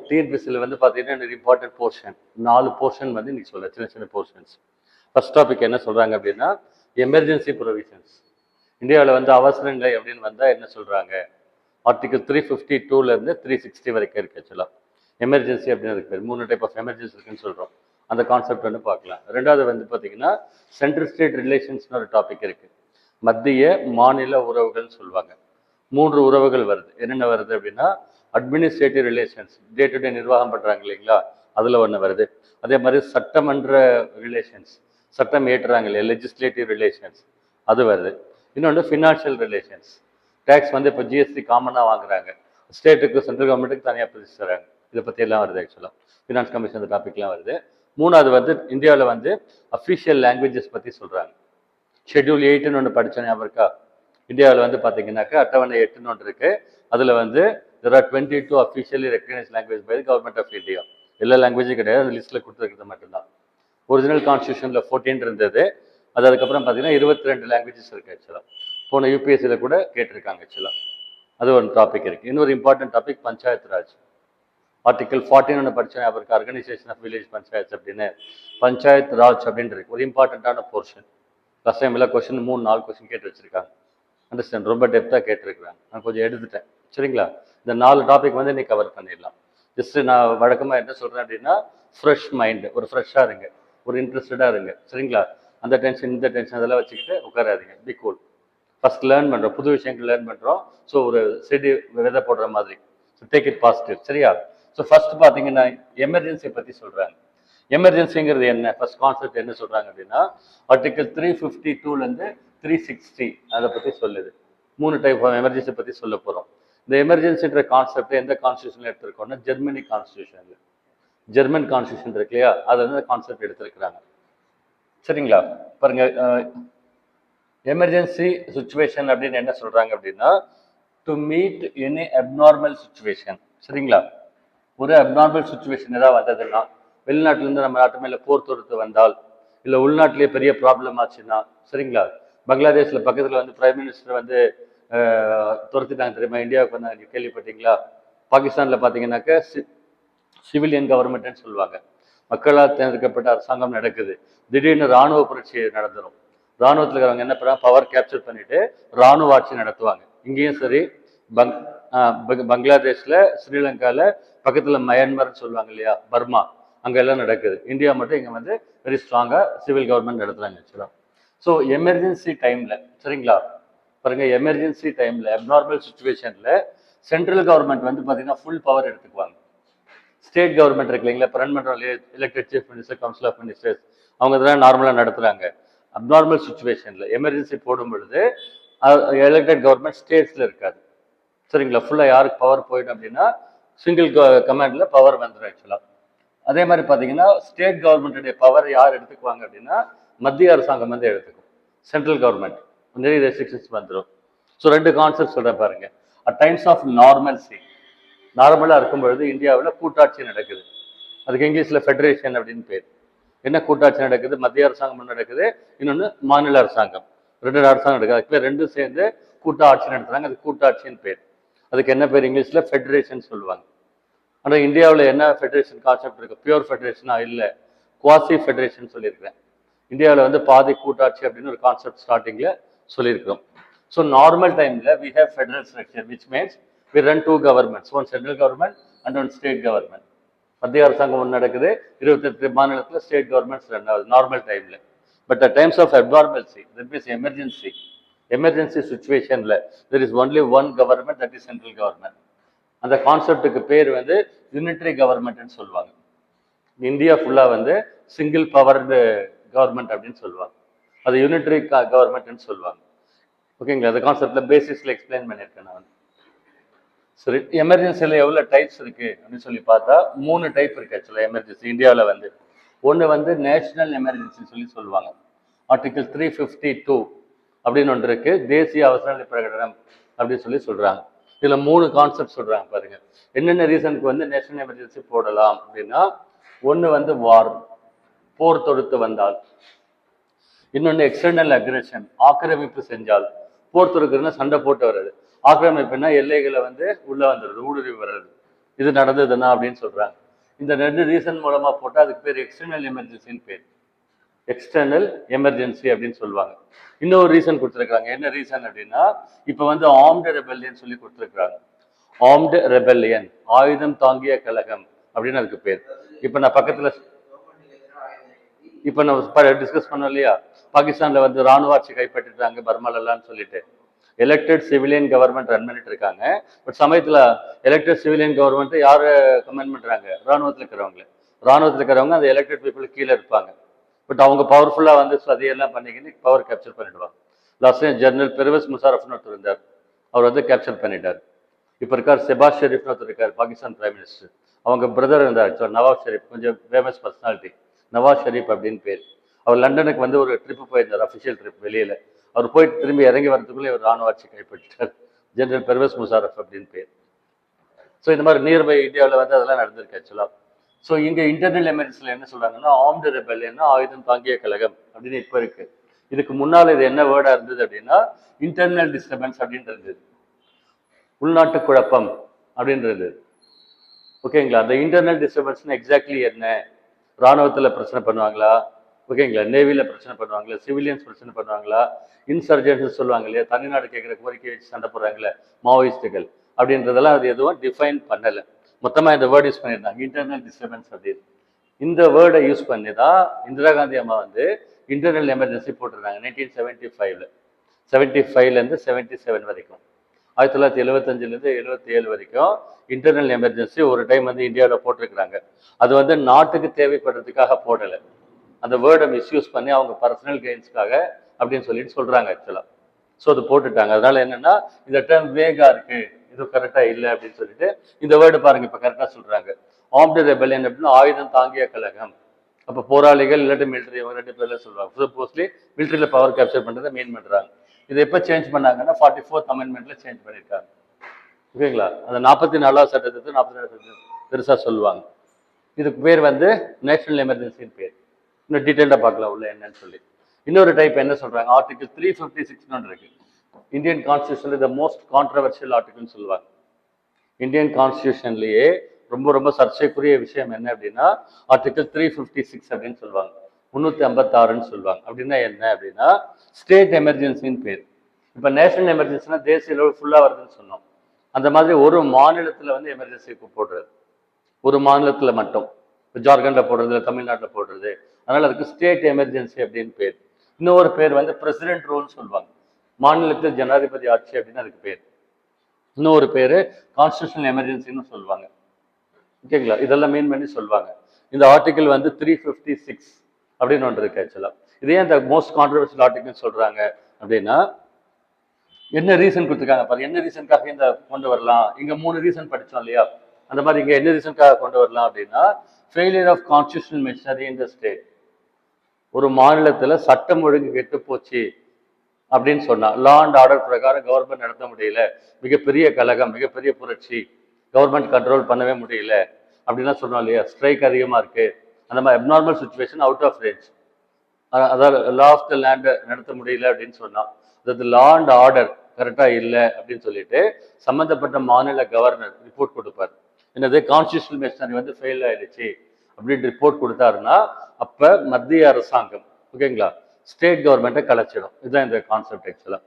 டிஎன்பிஎஸ்சியில் வந்து பார்த்தீங்கன்னா important portion 4 portion வந்து இன்னைக்கு சொல்ல சின்ன சின்ன போர்ஷன்ஸ். ஃபர்ஸ்ட் டாபிக் என்ன சொல்கிறாங்க அப்படின்னா எமர்ஜென்சி ப்ரொவிஷன்ஸ். இந்தியாவில் வந்து அவசர நிலை அப்படின்னு வந்தால் என்ன சொல்கிறாங்க? ஆர்டிகல் 352லேருந்து 360 வரைக்கும் இருக்குது. ஆக்சுவலாக எமர்ஜென்சி அப்படின்னு இருக்கு 3 டைப் ஆஃப் எமர்ஜென்சி இருக்குன்னு சொல்கிறோம். அந்த கான்செப்ட் வந்து பார்க்கலாம். ரெண்டாவது வந்து பார்த்தீங்கன்னா சென்ட்ரல் ஸ்டேட் ரிலேஷன்ஸ்னு ஒரு டாபிக் இருக்குது. மத்திய மாநில உறவுகள்னு சொல்லுவாங்க. 3 உறவுகள் வருது. என்னென்ன வருது அப்படின்னா administrative relations, day to day நிர்வாகம் பண்ணுறாங்க இல்லைங்களா, அதில் ஒன்று வருது. அதே மாதிரி சட்டமன்ற ரிலேஷன்ஸ், சட்டம் ஏற்றுறாங்க இல்லையா, லெஜிஸ்லேட்டிவ் ரிலேஷன்ஸ், அது வருது. இன்னொன்று ஃபினான்ஷியல் ரிலேஷன்ஸ், டேக்ஸ் வந்து இப்போ ஜிஎஸ்டி காமனாக வாங்குறாங்க, ஸ்டேட்டுக்கு சென்ட்ரல் கவர்மெண்ட்டுக்கு தனியாக பிரித்து தராங்க. இதை பற்றி எல்லாம் வருது. ஆக்சுவலாக ஃபினான்ஸ் கமிஷன் அந்த டாபிக்லாம் வருது. மூணாவது வந்து இந்தியாவில் வந்து அஃபிஷியல் லாங்குவேஜஸ் பற்றி சொல்கிறாங்க. ஷெட்யூல் 8ன்னு ஒன்று படித்தோம் ஞாபகம் இருக்கா? இந்தியாவில் வந்து பார்த்தீங்கன்னாக்கா அட்டவணை 8ன்னு ஒன்று இருக்குது. அதில் வந்து there are 22 officially recognized language by the government of India. எல்லா லாங்குவேஜும் கிடையாது, அந்த லிஸ்ட்டில் கொடுத்துருக்கிறது மட்டும்தான். ஒரிஜினல் கான்ஸ்டியூஷனில் 14 இருந்தது. அது அதுக்கப்புறம் பார்த்தீங்கன்னா 22 லாங்குவேஜஸ் இருக்குது. ஆக்சுவலாக போன யூபிஎஸ்சியில் கூட கேட்டிருக்காங்க. ஆக்சுவலாக அது ஒரு டாபிக் இருக்குது. இன்னொரு important topic panchayat Raj. Article 14 ஒன்று படித்தோம் அவருக்கு ஆர்கனைசேஷன் ஆஃப் வில்லேஜ் பஞ்சாயத்து அப்படின்னு பஞ்சாயத்து ராஜ் அப்படின்னு இருக்கு. ஒரு இம்பார்ட்டண்ட்டான போர்ஷன். லாஸ்ட் டைம் எல்லாம் கொஸ்டின் 3-4 கொஸ்டின் கேட்டு வச்சிருக்காங்க. அண்டர்ஸ்டாண்ட், ரொம்ப டெப்த்தாக கேட்டிருக்கிறாங்க. நான் கொஞ்சம் எடுத்துட்டேன். சரிங்களா? இந்த 4 டாபிக் வந்து நீ கவர் பண்ணிடலாம். ஜஸ்ட் நான் வழக்கமாக என்ன சொல்கிறேன் அப்படின்னா ஃப்ரெஷ் மைண்டு, ஒரு ஃப்ரெஷ்ஷாக இருங்க, ஒரு இன்ட்ரெஸ்டடாக இருங்க. சரிங்களா? அந்த டென்ஷன் இந்த டென்ஷன் அதெல்லாம் வச்சுக்கிட்டு உட்காராதீங்க. Be cool. ஃபர்ஸ்ட் லேர்ன் பண்ணுறோம், புது விஷயங்கள் லேர்ன் பண்ணுறோம். ஸோ ஒரு செடி விதை போடுற மாதிரி. So take it positive. சரியா? ஸோ ஃபர்ஸ்ட் பார்த்தீங்கன்னா எமர்ஜென்சியை பற்றி சொல்கிறாங்க. எமர்ஜென்சிங்கிறது என்ன, ஃபர்ஸ்ட் கான்செப்ட் என்ன சொல்கிறாங்க அப்படின்னா ஆர்டிகல் 352லேருந்து 360 அதை பற்றி சொல்லுது. 3 டைப் ஆஃப் எமர்ஜென்சி பற்றி சொல்ல போகிறோம். இந்த எமர்ஜென்சின்ற கான்செப்ட் எந்த கான்ஸ்டியூஷனில் எடுத்திருக்கோம்னா ஜெர்மனி கான்ஸ்டியூஷன். ஜெர்மன் கான்ஸ்டியூஷன் இருக்கு இல்லையா, அதில் வந்து கான்செப்ட் எடுத்திருக்கிறாங்க. சரிங்களா? பாருங்க, எமர்ஜென்சி சுச்சுவேஷன் அப்படின்னு என்ன சொல்றாங்க அப்படின்னா to meet any abnormal situation. சரிங்களா? ஒரு அப்நார்மல் சுச்சுவேஷன் ஏதாவது வந்ததுன்னா, வெளிநாட்டிலேருந்து நம்ம நாட்டு மேலே போர் தொடுத்து வந்தால், இல்லை உள்நாட்டிலேயே பெரிய ப்ராப்ளம் ஆச்சுன்னா, சரிங்களா? பங்களாதேஷில் பக்கத்தில் வந்து பிரைம் மினிஸ்டர் வந்து துரத்திட்டாங்க தெரியுமா, இந்தியாவுக்கு வந்தாங்க, கேள்விப்பட்டீங்களா? பாகிஸ்தானில் பார்த்தீங்கன்னாக்க சிவிலியன் கவர்மெண்ட்னு சொல்லுவாங்க. மக்களால் தேர்ந்தெடுக்கப்பட்ட அரசாங்கம் நடக்குது. திடீர்னு ராணுவ புரட்சி நடந்துடும். ராணுவத்தில் இருக்கிறவங்க என்ன பண்ணுறாங்க, பவர் கேப்சர் பண்ணிட்டு ராணுவ ஆட்சி நடத்துவாங்க. இங்கேயும் சரி, பங்களாதேஷில், ஸ்ரீலங்காவில், பக்கத்தில் மயன்மார்னு சொல்லுவாங்க இல்லையா, பர்மா, அங்கே எல்லாம் நடக்குது. இந்தியா மட்டும் இங்கே வந்து வெரி ஸ்ட்ராங்காக சிவில் கவர்மெண்ட் நடத்துகிறாங்க. ஆக்சுவலாக ஸோ எமர்ஜென்சி டைமில், சரிங்களா, பாருங்க, எமர்ஜென்சி டைமில் அப்நார்மல் சுச்சுவேஷனில் சென்ட்ரல் கவர்மெண்ட் வந்து பார்த்தீங்கன்னா ஃபுல் பவர் எடுத்துக்குவாங்க. ஸ்டேட் கவர்மெண்ட் இருக்கு இல்லைங்களா, இப்போ ரன் பண்ணுறோம், elected chief minister, council of ministers, அவங்க இதெல்லாம் நார்மலாக நடத்துகிறாங்க. அப்நார்மல் சுச்சுவேஷனில் எமர்ஜென்சி போடும் பொழுது எலெக்டட் கவர்மெண்ட் ஸ்டேட்ஸில் இருக்காது. சரிங்களா? ஃபுல்லாக யாருக்கு பவர் போயிடும் அப்படின்னா சிங்கிள் கமாண்டில் பவர் வந்துடும். ஆக்சுவலாக அதே மாதிரி பார்த்தீங்கன்னா ஸ்டேட் கவர்மெண்ட்டுடைய பவர் யார் எடுத்துக்குவாங்க அப்படின்னா மத்திய அரசாங்கம் வந்து எடுத்துக்கும். சென்ட்ரல் கவர்மெண்ட் நிறைய ரெஸ்ட்ரிக்ஷன்ஸ் வந்துடும். ஸோ 2 கான்செப்ட் சொல்கிறேன் பாருங்க. அட் டைம்ஸ் ஆஃப் நார்மல்சி, நார்மலாக இருக்கும்பொழுது இந்தியாவில் கூட்டாட்சி நடக்குது. அதுக்கு இங்கிலீஷில் ஃபெடரேஷன் அப்படின்னு பேர். என்ன கூட்டாட்சி நடக்குது? மத்திய அரசாங்கம் நடக்குது, இன்னொன்று மாநில அரசாங்கம், 2 அரசாங்கம் நடக்குது. அதுக்கு பேர் 2 சேர்ந்து கூட்டாட்சி நடத்துறாங்க. அது கூட்டாட்சின்னு பேர். அதுக்கு என்ன பேர்? இங்கிலீஷில் ஃபெடரேஷன் சொல்லுவாங்க. ஆனால் இந்தியாவில் என்ன ஃபெடரேஷன் கான்செப்ட் இருக்குது? பியூர் ஃபெடரேஷனா இல்லை, குவாசி ஃபெடரேஷன் சொல்லியிருக்கிறேன். இந்தியாவில் வந்து பாதி கூட்டாட்சி அப்படின்னு ஒரு கான்செப்ட் ஸ்டார்டிங்கில் சொல்லியிருக்கிறோம். ஸோ நார்மல் டைமில் we have federal structure which means we run 2 governments, one central government and one state government. மத்திய அரசாங்கம் ஒன்று நடக்குது, 28 மாநிலத்தில் ஸ்டேட் கவர்மெண்ட்ஸ் ரன் ஆகுது நார்மல் டைமில். But at times of abnormalcy, that means emergency சுச்சுவேஷனில் there is only one government, that is central government. அந்த கான்செப்டுக்கு பேர் வந்து யூனிட்டரி கவர்மெண்ட்னு சொல்லுவாங்க. இந்தியா ஃபுல்லாக வந்து சிங்கிள் பவர்டு கவர்மெண்ட் அப்படின்னு சொல்லுவாங்க. அது யூனிட்டரி கவர்மெண்ட்னு சொல்லுவாங்க. ஓகேங்களா? அந்த கான்செப்டில் பேசிக்ஸில் எக்ஸ்பிளைன் பண்ணியிருக்கேன் நான். சரி, எமர்ஜென்சியில் எவ்வளோ டைப்ஸ் இருக்குது அப்படின்னு சொல்லி பார்த்தா 3 டைப் இருக்குது. ஆக்சுவலாக எமர்ஜென்சி இந்தியாவில் வந்து ஒன்று வந்து நேஷனல் எமர்ஜென்சின்னு சொல்லுவாங்க. ஆர்டிகல் 352 அப்படின்னு ஒன்று இருக்குது, தேசிய அவசரநிலை பிரகடனம் அப்படின்னு சொல்கிறாங்க. இதில் 3 கான்செப்ட் சொல்கிறாங்க பாருங்க. என்னென்ன ரீசனுக்கு வந்து நேஷனல் எமர்ஜென்சி போடலாம் அப்படின்னா, ஒன்று வந்து வார், போர் தொடுத்து வந்தால், இன்னொன்று எக்ஸ்டர்னல் அக்ரெஷன், ஆக்கிரமிப்பு செஞ்சால். போர் தொடுக்கிறதுனா சண்டை போட்டு வர்றது, ஆக்கிரமிப்புனா எல்லைகளை வந்து உள்ள வந்துடுறது, ஊடுருவி வர்றது. இது நடந்ததுன்னா அப்படின்னு சொல்றாங்க. இந்த 2 ரீசன் மூலமா போட்டா அதுக்கு பேர் எக்ஸ்டர்னல் எமர்ஜென்சின்னு பேர். எக்ஸ்டர்னல் எமர்ஜென்சி அப்படின்னு சொல்லுவாங்க. இன்னொரு ரீசன் கொடுத்துருக்காங்க. என்ன ரீசன் அப்படின்னா, இப்ப வந்து ஆர்ம்டு ரெபெல்லியன் சொல்லி கொடுத்துருக்காங்க. ஆர்ம்டு ரெபெல்லியன், ஆயுதம் தாங்கிய கழகம் அப்படின்னு அதுக்கு பேர். இப்ப நான் பக்கத்துல இப்ப நம்ம டிஸ்கஸ் பண்ணோம் இல்லையா, பாகிஸ்தான்ல வந்து ராணுவ ஆட்சி கைப்பற்றிட்டாங்க பர்மாலன்னு சொல்லிட்டு எலெக்டட் சிவிலியன் கவர்மெண்ட் ரன் பண்ணிட்டு இருக்காங்க. பட் சமயத்துல எலெக்டட் சிவிலியன் கவர்மெண்ட் யாரு கமெண்ட் பண்றாங்க? ராணுவத்தில் இருக்கிறவங்க அந்த எலெக்டட் பீப்புள் கீழே இருப்பாங்க. பட் அவங்க பவர்ஃபுல்லா வந்து சதியெல்லாம் பண்ணிக்கின்னு பவர் கேப்சர் பண்ணிடுவாங்க. லாஸ்ட் ஜெனரல் பெர்வேஸ் முஷாரஃப்னு ஒருத்தர் இருந்தார், அவர் வந்து கேப்சர் பண்ணிட்டார். இப்போ இருக்கார் செபாஸ் ஷெரீஃப்னு ஒருத்தர் இருக்கார், பாகிஸ்தான் பிரைம் மினிஸ்டர். அவங்க பிரதர் இருந்தார் நவாஸ் ஷெரீப், கொஞ்சம் ஃபேமஸ் பர்சனாலிட்டி, நவாஸ் ஷெரீப் அப்படின்னு பேர். அவர் லண்டனுக்கு வந்து ஒரு ட்ரிப்பு போயிருந்தார், அஃபிஷியல் ட்ரிப் வெளியில. அவர் போயிட்டு திரும்பி இறங்கி வரதுக்குள்ளே ஒரு ராணுவ ஆட்சி கைப்பற்றிட்டார். ஜெனரல் பெர்வேஸ் முஷாரஃப் அப்படின்னு பேர். ஸோ இந்த மாதிரி நியர்பை இந்தியாவில் வந்து அதெல்லாம் நடந்திருக்கு ஆக்சுவலாக. ஸோ இங்கே இன்டர்னல் எமர்ஜென்சியில் என்ன சொல்றாங்கன்னா, ஆர்ம்டு ரெபெல்லியன்னா ஆயுதம் தாங்கிய கழகம் அப்படின்னு இப்போ இருக்கு. இதுக்கு முன்னால் இது என்ன வேர்டா இருந்தது அப்படின்னா, இன்டர்னல் டிஸ்டர்பன்ஸ் அப்படின்றது, உள்நாட்டு குழப்பம் அப்படின்றது. ஓகேங்களா? அந்த இன்டர்னல் டிஸ்டர்பன்ஸ்னா எக்ஸாக்ட்லி என்ன? ராணுவத்தில் பிரச்சனை பண்ணுவாங்களா? ஓகேங்களா? நேவியில் பிரச்சனை பண்ணுவாங்களா? சிவிலியன்ஸ் பிரச்சனை பண்ணுவாங்களா? இன்சர்ஜென்ட்ஸ் சொல்லுவாங்க இல்லையா, தனிநாடு கேட்குற கோரிக்கை வச்சு சண்டை போடுறாங்களே மாவோயிஸ்டுகள், அப்படின்றதெல்லாம் அது எதுவும் டிஃபைன் பண்ணலை. மொத்தமாக இந்த வேர்டு யூஸ் பண்ணியிருந்தாங்க, இன்டர்னல் டிஸ்டர்பன்ஸ் அப்படின்னு. இந்த வேர்டை யூஸ் பண்ணி தான் இந்திரா காந்தி அம்மா வந்து இன்டர்னல் எமர்ஜென்சி போட்டிருந்தாங்க 1975. 75லேருந்து 77 வரைக்கும், 1975லேருந்து 77 வரைக்கும் இன்டர்னல் எமர்ஜென்சி ஒரு டைம் வந்து இந்தியாவில் போட்டிருக்கிறாங்க. அது வந்து நாட்டுக்கு தேவைப்படுறதுக்காக போடலை, அந்த வேர்டை மிஸ்யூஸ் பண்ணி அவங்க பர்சனல் கெயின்ஸ்க்காக அப்படின்னு சொல்லிட்டு சொல்றாங்க ஆக்சுவலாக. ஸோ அது போட்டுட்டாங்க. அதனால என்னன்னா, இந்த டேர்ம் வேகா இருக்கு, இது கரெக்டா இல்லை அப்படின்னு சொல்லிட்டு இந்த வேர்டு பாருங்க இப்ப கரெக்டா சொல்றாங்க. ஆர்ம்டு ரெபெல்லியன் அப்படின்னா ஆயுதம் தாங்கிய கழகம். அப்ப போராளிகள் இல்லாட்டி மிலிட்டரி, அவங்க 2 பேர்ல சொல்லுவாங்க. சப்போஸ்லி மிலிட்டரியில பவர் கேப்சர் பண்றதை மீன் பண்றாங்க. இதை எப்ப சேஞ்ச் பண்ணாங்கன்னா 44th அமெண்ட்மெண்ட்ல சேஞ்ச் பண்ணியிருக்காங்க. ஓகேங்களா? அந்த 44வது சட்டத்தை 44 பெருசா சொல்லுவாங்க. இதுக்கு பேர் வந்து நேஷனல் எமர்ஜென்சின்னு பேர். இன்னும் டீட்டெயிலாக பார்க்கலாம் உள்ள என்னன்னு சொல்லி. இன்னொரு டைப் என்ன சொல்றாங்க, ஆர்டிகல் 356 இருக்கு. இந்தியன் கான்ஸ்டியூஷன்ல த மோஸ்ட் கான்ட்ரவர்ஷியல் ஆர்டிகல்னு சொல்லுவாங்க. இந்தியன் கான்ஸ்டியூஷன்லயே ரொம்ப ரொம்ப சர்ச்சைக்குரிய விஷயம் என்ன அப்படின்னா, ஆர்டிகல் 356 அப்படின்னு சொல்லுவாங்க, 356ன்னு சொல்லுவாங்க. அப்படின்னா என்ன அப்படின்னா, ஸ்டேட் எமர்ஜென்சின்னு பேர். இப்போ நேஷனல் எமர்ஜென்சினா தேசிய அளவு ஃபுல்லா வருதுன்னு சொன்னோம். அந்த மாதிரி ஒரு மாநிலத்தில் வந்து எமர்ஜென்சி போடுறது, ஒரு மாநிலத்தில் மட்டும், ஜார்க்கண்ட்ல போடுறது, தமிழ்நாட்டில் போடுறது, அதனால அதுக்கு ஸ்டேட் எமர்ஜென்சி அப்படின்னு பேர். இன்னொரு பேர் வந்து பிரசிடென்ட் ரூல்னு சொல்லுவாங்க, மாநிலத்தில் ஜனாதிபதி ஆட்சி அப்படின்னு அதுக்கு பேர். இன்னொரு பேரு கான்ஸ்டியூஷனல் எமர்ஜென்சின்னு சொல்லுவாங்க. ஓகேங்களா? இதெல்லாம் மீன் பண்ணி சொல்லுவாங்க. இந்த ஆர்டிகல் வந்து 356 அப்படின்னு ஒன்று இருக்கு ஆக்சுவலா. இதே இந்த மோஸ்ட் கான்ட்ரவர்ஷியல் ஆர்டிகல் சொல்றாங்க அப்படின்னா, என்ன ரீசன் கொடுத்துருக்காங்க பாருங்க. என்ன ரீசனுக்காக இந்த கொண்டு வரலாம்? இங்க 3 ரீசன் படிச்சோம் இல்லையா, அந்த மாதிரி இங்க என்ன ரீசனுக்காக கொண்டு வரலாம் அப்படின்னா, failure of constitutional machinery in the state. ஒரு மாநிலத்துல சட்டம் ஒழுங்கு கெட்டு போச்சு அப்படின்னு சொன்னா, லா அண்ட் ஆர்டர் பிரகாரம் கவர்மெண்ட் நடத்த முடியல, மிகப்பெரிய கழகம், மிகப்பெரிய புரட்சி, கவர்மெண்ட் கண்ட்ரோல் பண்ணவே முடியல அப்படின்லாம் சொன்னோம் இல்லையா, ஸ்ட்ரைக் அதிகமா இருக்கு, அந்த மாதிரி abnormal situation, out of range, அதாவது லா ஆஃப் த லேண்ட் நடத்த முடியல அப்படின்னு சொன்னா, அதாவது லா அண்ட் ஆர்டர் கரெக்டா இல்லை அப்படின்னு சொல்லிட்டு சம்பந்தப்பட்ட மாநில கவர்னர் ரிப்போர்ட் கொடுப்பார். என்னது, கான்ஸ்டியூஷனல் மெஷினரி வந்து ஃபெயில் ஆயிடுச்சு அப்படின்னு ரிப்போர்ட் கொடுத்தாருன்னா, அப்ப மத்திய அரசாங்கம், ஓகேங்களா, ஸ்டேட் கவர்மெண்ட்டை கலைச்சிடும். இதுதான் இந்த கான்செப்ட் ஆக்சுவலா.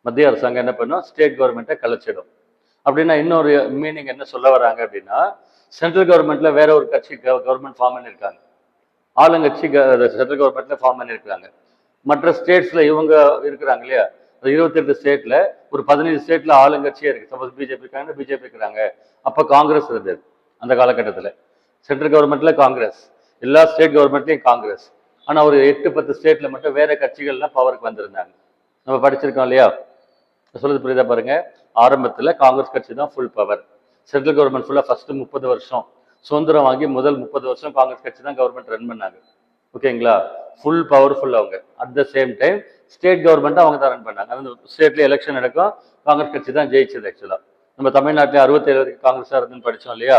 மத்திய அரசாங்கம் என்ன பண்ணும், ஸ்டேட் கவர்மெண்ட்டை கலைச்சிடும். அப்படின்னா இன்னொரு மீனிங் என்ன சொல்ல வராங்க அப்படின்னா, சென்ட்ரல் கவர்மெண்ட்ல வேற ஒரு கட்சி கவர்மெண்ட் ஃபார்ம் பண்ணியிருக்காங்க, ஆளுங்கட்சி சென்ட்ரல் கவர்மெண்ட்ல ஃபார்ம் பண்ணியிருக்காங்க. மற்ற ஸ்டேட்ஸ்ல இவங்க இருக்கிறாங்க இல்லையா, 28 ஸ்டேட்ல ஒரு 15 ஸ்டேட்ல ஆளுங்கட்சியே இருக்கு. சப்போஸ் பிஜேபி இருக்காங்க, பிஜேபி இருக்கிறாங்க. அப்ப காங்கிரஸ் இருந்தது அந்த காலகட்டத்தில். சென்ட்ரல் கவர்மெண்ட்ல காங்கிரஸ், எல்லா ஸ்டேட் கவர்மெண்ட்லயும் காங்கிரஸ். ஆனா ஒரு 8-10 ஸ்டேட்ல மட்டும் வேற கட்சிகள்லாம் பவருக்கு வந்திருந்தாங்க. நம்ம படிச்சிருக்கோம் இல்லையா, சொல்றது புரியுதா பாருங்க. ஆரம்பத்துல காங்கிரஸ் கட்சி தான் ஃபுல் பவர். சென்ட்ரல் கவர்மெண்ட் ஃபுல்லா ஃபர்ஸ்ட் 30 வருஷம் சுதந்திரம் வாங்கி முதல் 30 வருஷம் காங்கிரஸ் கட்சி தான் கவர்மெண்ட் ரன் பண்ணாங்க. ஓகேங்களா, ஃபுல் பவர்ஃபுல் அவங்க. At the same time state government அவங்க தான் ரன் பண்ணாங்க. அந்த ஸ்டேட்ல எலெக்ஷன் நடக்கும், காங்கிரஸ் கட்சி தான் ஜெயிச்சது ஆக்சுவலா. நம்ம தமிழ்நாட்டில் 67 வரைக்கும் காங்கிரஸா இருந்துன்னு படிச்சோம் இல்லையா.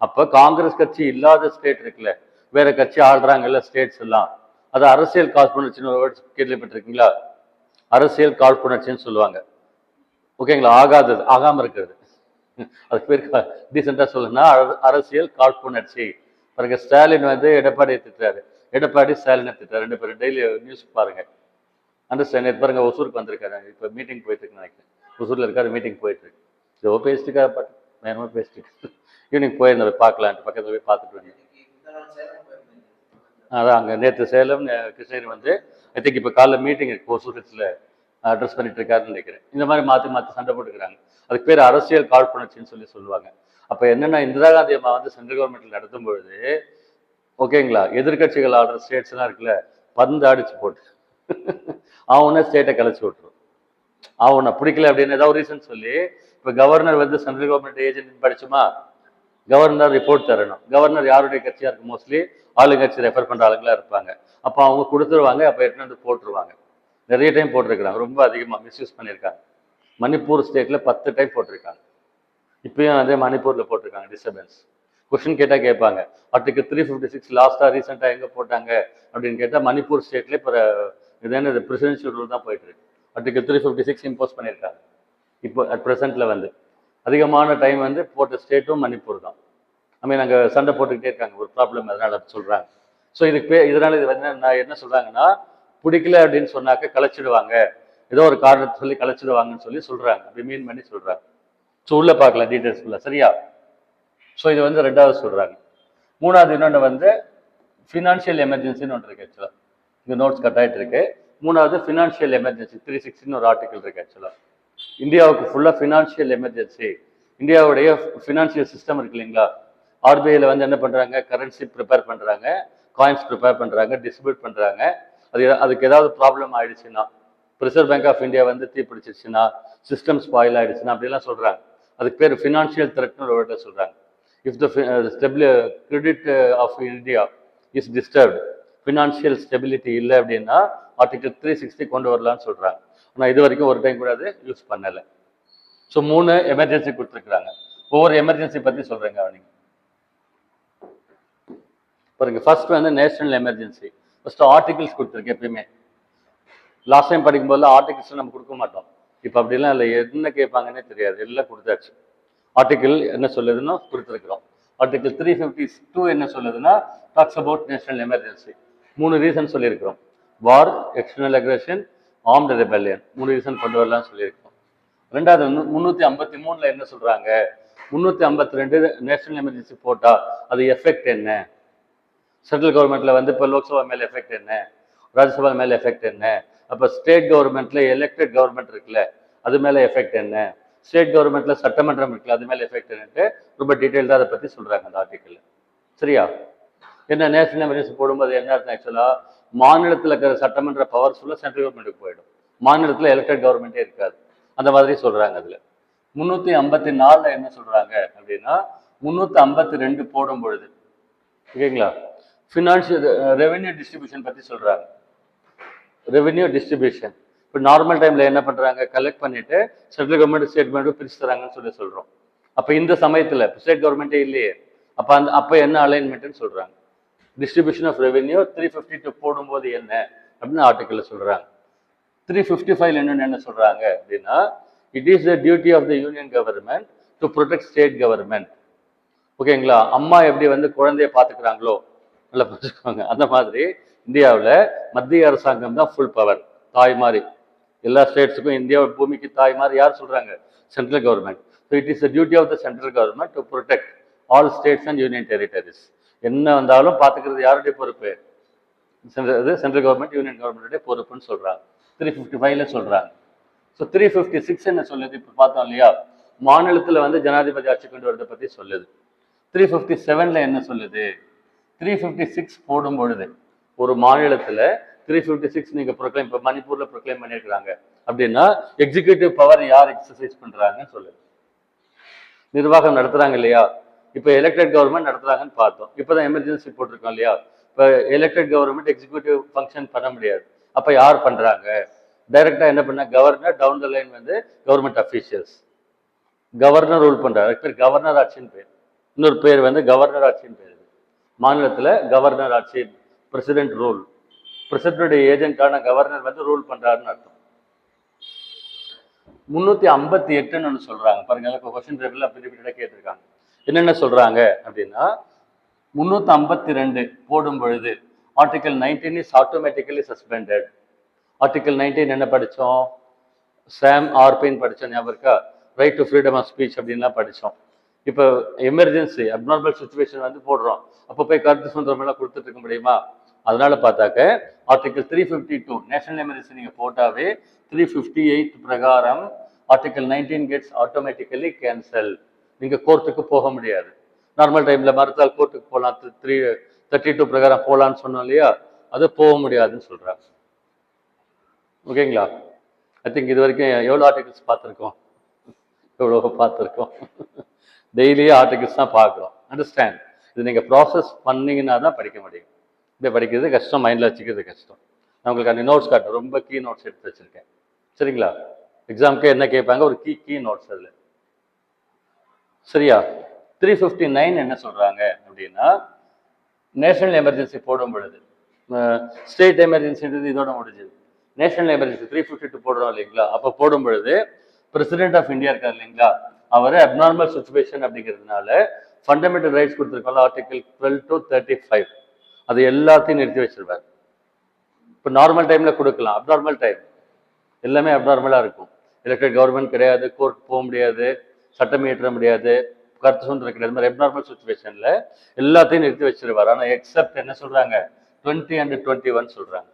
அப்ப காங்கிரஸ் கட்சி இல்லாத ஸ்டேட் இருக்குல்ல, வேற கட்சி ஆள்றாங்கல்ல ஸ்டேட்ஸ் எல்லாம், அது அரசியல் காழ்ப்புணர்ச்சின்னு ஒரு வேர்ட்ஸ் கேள்விப்பட்டிருக்கீங்களா? அரசியல் காழ்ப்புணர்ச்சின்னு சொல்லுவாங்க. ஓகேங்களா, ஆகாதது, ஆகாம இருக்கிறது. அதுக்கு பேர் டீசெண்டாக சொல்லணும்னா அரசியல் காழ்ப்புணர்ச்சி. பாருங்க, ஸ்டாலின் வந்து எடப்பாடியை திட்டுறாரு, எடப்பாடி ஸ்டாலினை திட்டுறாரு, 2 பேரும் டெய்லி நியூஸ் பாருங்க. அண்டர்ஸ்டாண்ட். பாருங்க, ஒசூருக்கு வந்திருக்காரு, இப்போ மீட்டிங் போயிட்டு இருக்குன்னு நினைக்கிறேன். ஒசூரில் இருக்காரு, மீட்டிங் போயிட்டு இருக்கு. ஏதோ பேசிட்டு பட் நேரமாக பேசிட்டு ஈவினிங் போயிருந்தேன், பார்க்கலான்ட்டு பக்கத்தில் போய் பார்த்துட்டு வந்தேன். அதான் அங்கே நேற்று சேலம் கிருஷ்ணகிரி வந்து ஐ திங்க் இப்போ காலைல மீட்டிங் இருக்கு, ஒசூரில் அட்ரஸ் பண்ணிட்டு இருக்காருன்னு நினைக்கிறேன். இந்த மாதிரி மாற்றி மாற்றி சண்டை போட்டுக்கிறாங்க. அதுக்கு பேர் அரசியல் காழ்ப்புணர்ச்சின்னு சொல்லுவாங்க. அப்போ என்னன்னா, இந்திரா காந்தி அம்மா வந்து சென்ட்ரல் கவர்மெண்ட்ல நடத்தும் பொழுது ஓகேங்களா, எதிர்கட்சிகள் ஆடுற ஸ்டேட்ஸ் எல்லாம் இருக்குல்ல, பந்து அடிச்சு போட்டு அவனை ஸ்டேட்டை கலைச்சி விட்டுரும். அவனை பிடிக்கல அப்படின்னு ஏதாவது ரீசன் சொல்லி, இப்போ கவர்னர் வந்து சென்ட்ரல் கவர்மெண்ட் ஏஜென்ட் படிச்சுமா, கவர்னர் ரிப்போர்ட் தரணும். கவர்னர் யாருடைய கட்சியா இருக்கு? மோஸ்ட்லி ஆளுங்கட்சி ரெஃபர் பண்ற ஆளுங்களா இருப்பாங்க. அப்போ அவங்க கொடுத்துருவாங்க, அப்போ எடுத்துட்டு வந்து போட்டுருவாங்க. நிறைய டைம் போட்டிருக்கிறாங்க, ரொம்ப அதிகமாக மிஸ்யூஸ் பண்ணியிருக்காங்க. மணிப்பூர் ஸ்டேட்ல 10 டைம் போட்டிருக்காங்க. இப்பயும் அதே மணிப்பூர்ல போட்டிருக்காங்க டிஸ்டர்பன்ஸ். கொஸ்டின் கேட்டால் கேட்பாங்க, ஆர்டிகல் 356 லாஸ்டா ரீசெண்டாக எங்கே போட்டாங்க அப்படின்னு கேட்டால் மணிப்பூர் ஸ்டேட்ல இப்போ இது என்ன பிரசிடென்ஷியல் ரூல் தான் போயிட்டு இருக்கு. ஆர்டிகல் 356 இம்போஸ் பண்ணியிருக்காங்க. இப்போ அட் ப்ரெசென்ட்ல வந்து அதிகமான டைம் வந்து போட்ட ஸ்டேட்டும் மணிப்பூர் தான். ஐ மீன் அங்கே சண்டை போட்டுக்கிட்டே இருக்காங்க, ஒரு ப்ராப்ளம் அதனால சொல்றாங்க. ஸோ இதுக்கு இதனால இது வந்து என்ன சொல்றாங்கன்னா, பிடிக்கல அப்படின்னு சொன்னாக்க கலைச்சிடுவாங்க, ஏதோ ஒரு காரணத்தை சொல்லி கலைச்சிடுவாங்கன்னு சொல்றாங்க. அப்படி மீன் பண்ணி சொல்றாங்க. ஸோ உள்ள பார்க்கலாம் டீட்டெயில்ஸ்குள்ள, சரியா? ஸோ இது வந்து 2வது சொல்றாங்க. 3வது இன்னொன்று வந்து ஃபினான்ஷியல் எமர்ஜென்சின்னு ஒன்று இருக்கு. ஆக்சுவலாக இந்த நோட்ஸ் கட் ஆகிட்டு இருக்கு. 3வது ஃபினான்ஷியல் எமர்ஜென்சி 360 ஒரு ஆர்டிக்கல் இருக்கு. ஆக்சுவலாக இந்தியாவுக்கு ஃபுல்லாக ஃபினான்ஷியல் எமர்ஜென்சி. இந்தியாவுடைய ஃபினான்ஷியல் சிஸ்டம் இருக்கு இல்லைங்களா, ஆர்பிஐல வந்து என்ன பண்றாங்க, கரன்சி ப்ரிப்பேர் பண்றாங்க, காயின்ஸ் ப்ரிப்பேர் பண்றாங்க, டிஸ்ட்ரிபியூட் பண்றாங்க. அதுக்கு ஏதாவது ப்ராப்ளம் ஆயிடுச்சுன்னா, ரிசர்வ் பேங்க் ஆஃப் இந்தியா வந்து தீப்பிடிச்சிருச்சுன்னா, சிஸ்டம் ஸ்பாயில் ஆயிடுச்சுன்னா அப்படிலாம் சொல்றாங்க. அதுக்கு பேர் ஃபினான்ஷியல் த்ரெட்னு ஒரு வேர்டை சொல்றாங்க. If the credit of India is disturbed, financial stability இல்லை அப்படின்னா ஆர்டிகல் 360 கொண்டு வரலான்னு சொல்றாங்க. ஆனால் இது வரைக்கும் ஒரு டைம் கூட அது யூஸ் பண்ணலை. ஸோ 3 எமர்ஜென்சி கொடுத்துருக்குறாங்க. ஒவ்வொரு எமர்ஜென்சி பற்றி சொல்றேங்க அவனிங்க. பாருங்க, ஃபர்ஸ்ட் வந்து நேஷனல் எமர்ஜென்சி. ஃபர்ஸ்ட் ஆர்டிகல்ஸ் கொடுத்துருக்கு. எப்பயுமே லாஸ்ட் டைம் படிக்கும்போது ஆர்டிகல்ஸ் நம்ம கொடுக்க மாட்டோம். இப்போ அப்படிலாம் இல்லை, என்ன கேட்பாங்கன்னே தெரியாது, எல்லாம் கொடுத்தாச்சு. ஆர்டிகல் என்ன சொல்லுதுன்னா கொடுத்துருக்குறோம். ஆர்டிகல் 352 என்ன சொல்லுதுன்னா talks about national emergency. 3 reason சொல்லியிருக்கிறோம். வார், external aggression, armed rebellion. 3 reason கொண்டு வரலாம்னு சொல்லியிருக்கிறோம். 2வது 353 என்ன சொல்றாங்க, 352 நேஷனல் எமர்ஜென்சி போட்டா அது எஃபெக்ட் என்ன, சென்ட்ரல் கவர்மெண்ட்ல வந்து இப்போ லோக்சபா மேல எஃபெக்ட் என்ன, ராஜ்யசபா மேல எஃபெக்ட் என்ன, அப்போ ஸ்டேட் கவர்மெண்ட்ல எலெக்டட் கவர்மெண்ட் இருக்குல்ல அது மேல எஃபெக்ட் என்ன, ஸ்டேட் கவர்மெண்ட்ல சட்டமன்றம் இருக்குல்ல அது மேல எஃபெக்ட் என்னன்ட்டு ரொம்ப டீட்டெயில்டாக அதை பத்தி சொல்றாங்க அந்த ஆர்டிக்கல். சரியா? என்ன நேஷனல் எமர்ஜென்சி போடும்போது என்ன அர்த்தம், ஆக்சுவலா மாநிலத்தில் இருக்கிற சட்டமன்ற பவர்ஸ் ஃபுல்லாக சென்ட்ரல் கவர்மெண்ட்டுக்கு போயிடும், மாநிலத்தில் எலெக்டட் கவர்மெண்ட்டே இருக்காது. அந்த மாதிரி சொல்றாங்க. அதுல 354 என்ன சொல்றாங்க அப்படின்னா 352 போடும் பொழுது ஓகேங்களா, ஃபினான்ஷியல் ரெவென்யூ டிஸ்ட்ரிபியூஷன் பத்தி சொல்றாங்க. ரெவென்யூ டிஸ்ட்ரிபியூஷன் இப்போ நார்மல் டைம்ல என்ன பண்றாங்க, கலெக்ட் பண்ணிட்டு சென்ட்ரல் கவர்மெண்ட் ஸ்டேட் கவர்மெண்ட் பிரிச்சு தராங்கன்னு சொல்றோம். அப்ப இந்த சமயத்துல ஸ்டேட் கவர்மெண்ட்டே இல்லையே, அப்ப என்ன அலைன்மெண்ட்னு சொல்றாங்க. டிஸ்ட்ரிபியூஷன் ஆஃப் ரெவென்யூ 352 போடும்போது என்ன அப்படின்னு ஆர்டிக்கல்ல சொல்றாங்க. 355 என்ன சொல்றாங்க அப்படின்னா, it is the duty of the union government to protect state government. ஓகேங்களா, அம்மா எப்படி வந்து குழந்தைய பாத்துக்கிறாங்களோ நல்லா புரிஞ்சுக்கோங்க, அந்த மாதிரி இந்தியாவில் மத்திய அரசாங்கம் தான் ஃபுல் பவர், தாய் மாதிரி. எல்லா ஸ்டேட்ஸுக்கும் இந்தியா பூமிக்கு தாய் மாதிரி யார் சொல்றாங்க, central government. So it is the duty of the central government to protect all states and union territories. என்ன வந்தாலும் பார்த்துக்கிறது யாருடைய பொறுப்பு, சென்ட்ரல் கவர்மெண்ட் யூனியன் கவர்மெண்ட்டுடைய பொறுப்புன்னு சொல்றாங்க. 355 சொல்றாங்க. ஸோ 356 என்ன சொல்லுது, இப்போ பார்த்தோம் இல்லையா, மாநிலத்தில் வந்து ஜனாதிபதி ஆட்சி கொண்டு வரதை பற்றி சொல்லுது. 357 என்ன சொல்லுது, 356 போடும் பொழுது ஒரு மாநிலத்தில் 356 நீங்க ப்ரொக்ளைம், இப்போ மணிப்பூர்ல ப்ரொக்ளைம் பண்ணியிருக்கிறாங்க அப்படின்னா எக்ஸிக்யூட்டிவ் பவர் யார் எக்ஸசைஸ் பண்றாங்கன்னு சொல்லுது. நிர்வாகம் நடத்துறாங்க இல்லையா, இப்போ எலெக்டட் கவர்மெண்ட் நடத்துறாங்கன்னு பார்த்தோம். இப்போதான் எமர்ஜென்சி போட்டிருக்கோம் இல்லையா, இப்போ எலெக்டட் கவர்மெண்ட் எக்ஸிக்யூட்டிவ் ஃபங்க்ஷன் பண்ண முடியாது. அப்ப யார் பண்றாங்க, டைரக்டா என்ன பண்ண, கவர்னர், டவுன் த லைன் வந்து கவர்மெண்ட் அஃபீஷியல்ஸ். கவர்னர் ரூல் பண்றாரு, பேர் கவர்னர் ஆட்சின்னு பேர். இன்னொரு பேர் வந்து கவர்னர் ஆட்சின்னு பேர். மாநிலத்துல கவர்னர் ஆட்சி, பிரசிடென்ட் ரூல். பிரசிடென்ட் ஏஜென்டான கவர்னர் வந்து ரூல் பண்றாருன்னு அர்த்தம். 358 சொல்றாங்க பாருங்க. கொஸ்டின் பேப்பர்ல ரிப்பீட்டடா கேட்டிருக்காங்க. என்னென்ன சொல்றாங்க அப்படின்னா 352 போடும் பொழுது article 19 is automatically suspended. Article 19 என்ன படிச்சோம்? சாம் ஆர்பின் படிச்சோம், ஞாபகம் இருக்கா? Right to freedom of speech அப்படின்லாம் படிச்சோம். இப்போ எமர்ஜென்சி அப்நார்மல் சுச்சுவேஷன் வந்து போடுறோம், அப்போ போய் கருத்து சுதந்திரம் எல்லாம் கொடுத்துட்டு இருக்க முடியுமா? அதனால பார்த்தாக்க ஆர்டிகல் 352 நேஷனல் எமர்ஜென்சி நீங்க போட்டாவே 358 பிரகாரம் ஆர்டிகல் 19 கெட்ஸ் ஆட்டோமேட்டிக்கலி கேன்சல். நீங்க கோர்ட்டுக்கு போக முடியாது. நார்மல் டைம்ல மறுத்தால் கோர்ட்டுக்கு போகலாம், 332 பிரகாரம் போகலான்னு சொன்னோம் இல்லையா, அது போக முடியாதுன்னு சொல்றாங்க. ஓகேங்களா? ஐ திங்க் இது வரைக்கும் எவ்வளோ ஆர்டிகல்ஸ் பார்த்துருக்கோம்? எவ்வளோ பார்த்துருக்கோம்? டெய்லியே ஆர்டிகல்ஸ் தான் பார்க்குறோம். அண்டர்ஸ்டாண்ட்? இது நீங்கள் ப்ராசஸ் பண்ணீங்கன்னா தான் படிக்க முடியும். இதை படிக்கிறது கஷ்டம், மைண்டில் வச்சுக்கிறது கஷ்டம். நான் உங்களுக்கு அந்த நோட்ஸ் காட்டுறேன், ரொம்ப கீ நோட்ஸ் எடுத்து வச்சுருக்கேன். சரிங்களா? எக்ஸாமுக்கு என்ன கேட்பாங்க, ஒரு கீ நோட்ஸ் அதில். சரியா? 359 என்ன சொல்கிறாங்க அப்படின்னா, நேஷனல் எமர்ஜென்சி போடும் பொழுது, ஸ்டேட் எமர்ஜென்சின்றது இதோட முடிஞ்சது. நேஷனல் எமர்ஜென்சி 352 போடுறோம் இல்லைங்களா, அப்போ போடும் பொழுது பிரசிடென்ட் ஆஃப் இந்தியா இருக்கார் இல்லைங்களா, அவர் அப்நார்மல் சுச்சுவேஷன் அப்படிங்கிறதுனால ஃபண்டமெண்டல் ரைட்ஸ் கொடுத்துருக்கோம்ல, ஆர்டிகல் 12 to 35, அது எல்லாத்தையும் நிறுத்தி வச்சிருவார். இப்போ நார்மல் டைம்ல கொடுக்கலாம், அப்நார்மல் டைம் எல்லாமே அப்நார்மலாக இருக்கும். எலெக்டட் கவர்மெண்ட் கிடையாது, கோர்ட் போக முடியாது, சட்டம் இயற்ற முடியாது, கருத்து சுதந்திரம் கிடையாது. மாதிரி அப்நார்மல் சுச்சுவேஷன்ல எல்லாத்தையும் நிறுத்தி வச்சிருவார். ஆனால் எக்ஸப்ட் என்ன சொல்றாங்க, 20 and 21 சொல்றாங்க.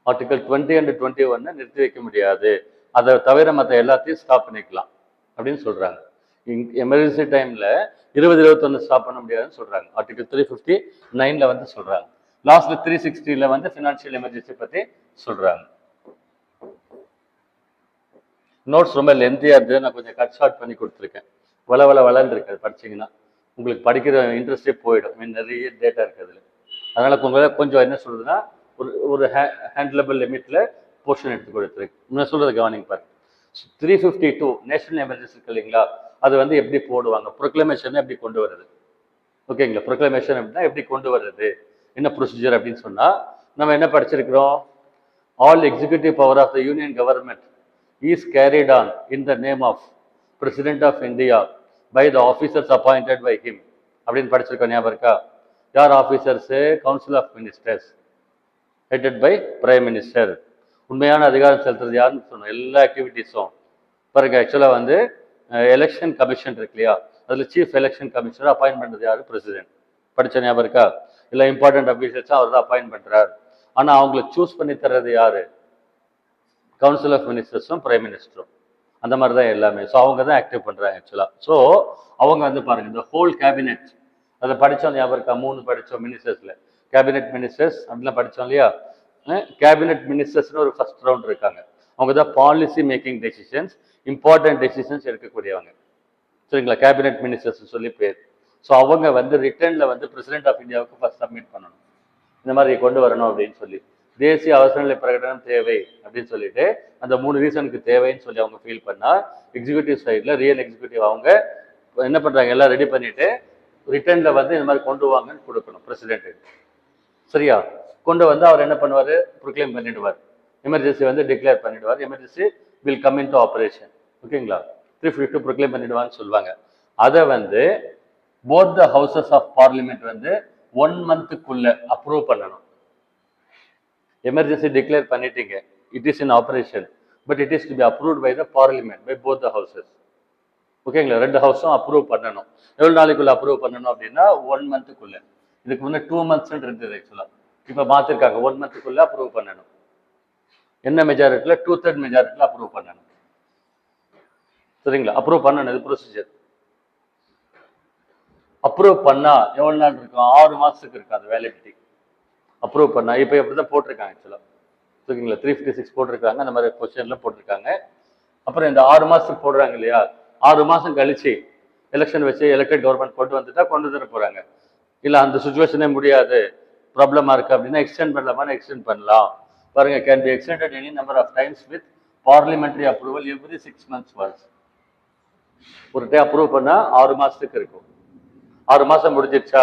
ஆர்டிகல் 20 and 21 நிறுத்தி வைக்க முடியாது, அதை தவிர மற்ற எல்லாத்தையும் ஸ்டாப் பண்ணிக்கலாம் அப்படின்னு சொல்றாங்க. எமர்ஜென்சி டைம்ல 20-21 ஸ்டாப் பண்ண முடியாதுன்னு சொல்றாங்க. ஆர்டிகல் 359 வந்து சொல்றாங்க. லாஸ்ட்ல 360 வந்து ஃபினான்ஷியல் எமர்ஜென்சி பத்தி சொல்றாங்க. நோட்ஸ் ரொம்ப லென்த்தியா இருக்கு, நான் கொஞ்சம் கட் ஷார்ட் பண்ணி கொடுத்துருக்கேன். வளன்னு இருக்காது, படிச்சீங்கன்னா உங்களுக்கு படிக்கிற இன்ட்ரெஸ்டே போயிடும். நிறைய டேட்டா இருக்கு அதுல. அதனால கொஞ்சம் என்ன சொல்றதுன்னா, ஒரு ஹேண்ட்லபிள் லிமிட்ல போர்ஷன் எடுத்து கொடுத்துருக்கு. நான் சொல்றது கவனிங்க பாருங்க. 352 நேஷனல் எமர்ஜென்சி இருக்கு இல்லைங்களா, அது வந்து எப்படி போடுவாங்க, ப்ரொக்ளமேஷன் எப்படி கொண்டு வருது. ஓகேங்களா? ப்ரொக்ளமேஷன் அப்படின்னா எப்படி கொண்டு வருது, என்ன ப்ரொசீஜர் அப்படின்னு சொன்னா, நம்ம என்ன படிச்சிருக்கிறோம், all executive power of the union government is carried on in the name of President of India by the officers appointed by him அப்படின்னு படிச்சிருக்கோம், ஞாபகம் இருக்கா? யார் officers? Council of ministers headed by prime minister. உண்மையான அதிகாரம் செலுத்துறது யாருன்னு சொன்னோம், எல்லா ஆக்டிவிட்டீஸும் பாருங்க. ஆக்சுவலாக வந்து எலெக்ஷன் கமிஷன் இருக்கு இல்லையா, அதில் சீஃப் எலெக்ஷன் கமிஷனர் அப்பாயின்ட் பண்ணுறது யாரு? பிரசிடென்ட். படித்த ஞாபகம் இருக்கா? இல்லை இம்பார்ட்டன்ட் அஃபீஷியல்ஸாக அவர் தான் அப்பாயின்ட் பண்ணுறாரு. ஆனால் அவங்கள சூஸ் பண்ணி தர்றது யாரு? கவுன்சில் ஆஃப் மினிஸ்டர்ஸும் பிரைம் மினிஸ்டரும். அந்த மாதிரி தான் எல்லாமே. ஸோ அவங்க தான் ஆக்டிவ் பண்ணுறாங்க ஆக்சுவலாக. ஸோ அவங்க வந்து பாருங்க, இந்த ஹோல் கேபினெட், அதை படித்தோம் ஞாபகம் இருக்கா? 3 படித்தோம் மினிஸ்டர்ஸில். கேபினெட் மினிஸ்டர்ஸ் அப்படிலாம் படித்தோம் இல்லையா? கேபினெட் மினிஸ்டர்ஸ்னு ஒரு ஃபர்ஸ்ட் ரவுண்ட் இருக்காங்க. அவங்க தான் policy making decisions, important decisions எடுக்கக்கூடியவங்க. சரிங்களா? கேபினெட் மினிஸ்டர்ஸ் சொல்லி பேர். ஸோ அவங்க வந்து ரிட்டர்னில் வந்து பிரசிடென்ட் ஆஃப் இந்தியாவுக்கு ஃபர்ஸ்ட் சப்மிட் பண்ணணும், இந்த மாதிரி கொண்டு வரணும் அப்படின்னு சொல்லி. தேசிய அவசரநிலை பிரகடனம் தேவை அப்படின்னு சொல்லிட்டு அந்த 3 ரீசனுக்கு தேவைன்னு சொல்லி அவங்க ஃபீல் பண்ணா, எக்ஸிக்யூட்டிவ் சைடில் ரியல் எக்ஸிக்யூட்டிவ் அவங்க என்ன பண்றாங்க, எல்லாம் ரெடி பண்ணிட்டு ரிட்டர்ன்ல வந்து இந்த மாதிரி கொண்டு வாங்கன்னு கொடுக்கணும் பிரசிடென்ட். சரியா? கொண்டு வந்து அவர் என்ன பண்ணுவார், ப்ரொக்ளைம் பண்ணிடுவார், எமர்ஜென்சி வந்து டிக்ளேர் பண்ணிடுவார், emergency will come into operation. ஓகேங்களா? 352 ப்ரொக்ளைம் பண்ணிடுவான்னு சொல்லுவாங்க. அதை வந்து both the houses of parliament வந்து 1 monthக்குள்ள அப்ரூவ் பண்ணணும். எமர்ஜென்சி டிக்ளேர் பண்ணிட்டீங்க, it is in operation, but it is to be approved by the parliament, by both the houses. ஓகேங்களா? 2 ஹவுஸும் அப்ரூவ் பண்ணணும். எவ்வளோ நாளைக்குள்ள அப்ரூவ் பண்ணணும் அப்படின்னா 1 monthக்குள்ள. இதுக்கு முன்னே 2 months இருந்தது ஆக்சுவலாக, இப்போ மாற்றிருக்காங்க 1 monthக்குள்ள அப்ரூவ் பண்ணணும். என்ன மெஜாரிட்டியில்? 2/3 மெஜாரிட்டியில் அப்ரூவ் பண்ணணும். சரிங்களா? அப்ரூவ் பண்ணணும், இது ப்ரொசீஜர். அப்ரூவ் பண்ணா எவ்வளோ நாள் இருக்கும்? 6 மாதத்துக்கு இருக்கு அந்த வேலிடிட்டி. அப்ரூவ் பண்ணா இப்போ எப்படிதான் போட்டிருக்காங்க ஆக்சுவலாக. ஓகேங்களா? 356 போட்டிருக்காங்க, அந்த மாதிரி பொசிஷன்ல போட்டிருக்காங்க. அப்புறம் இந்த 6 மாதத்துக்கு போடுறாங்க இல்லையா, 6 மாதம் கழிச்சு எலெக்ஷன் வச்சு எலெக்டட் கவர்மெண்ட் கொண்டு வந்துட்டா கொண்டு தர போறாங்க. இல்லை அந்த சுச்சுவேஷனே முடியாது, ப்ராப்ளமா இருக்கு அப்படின்னா எக்ஸ்டெண்ட் பண்ணலாமா? எக்ஸ்டெண்ட் பண்ணலாம். பாருங்க, can be extended any number of times with parliamentary approval every 6 months once. ஒரு டைம் அப்ரூவ் பண்ணா 6 மாதத்துக்கு இருக்கும். 6 மாதம் முடிஞ்சிருச்சா,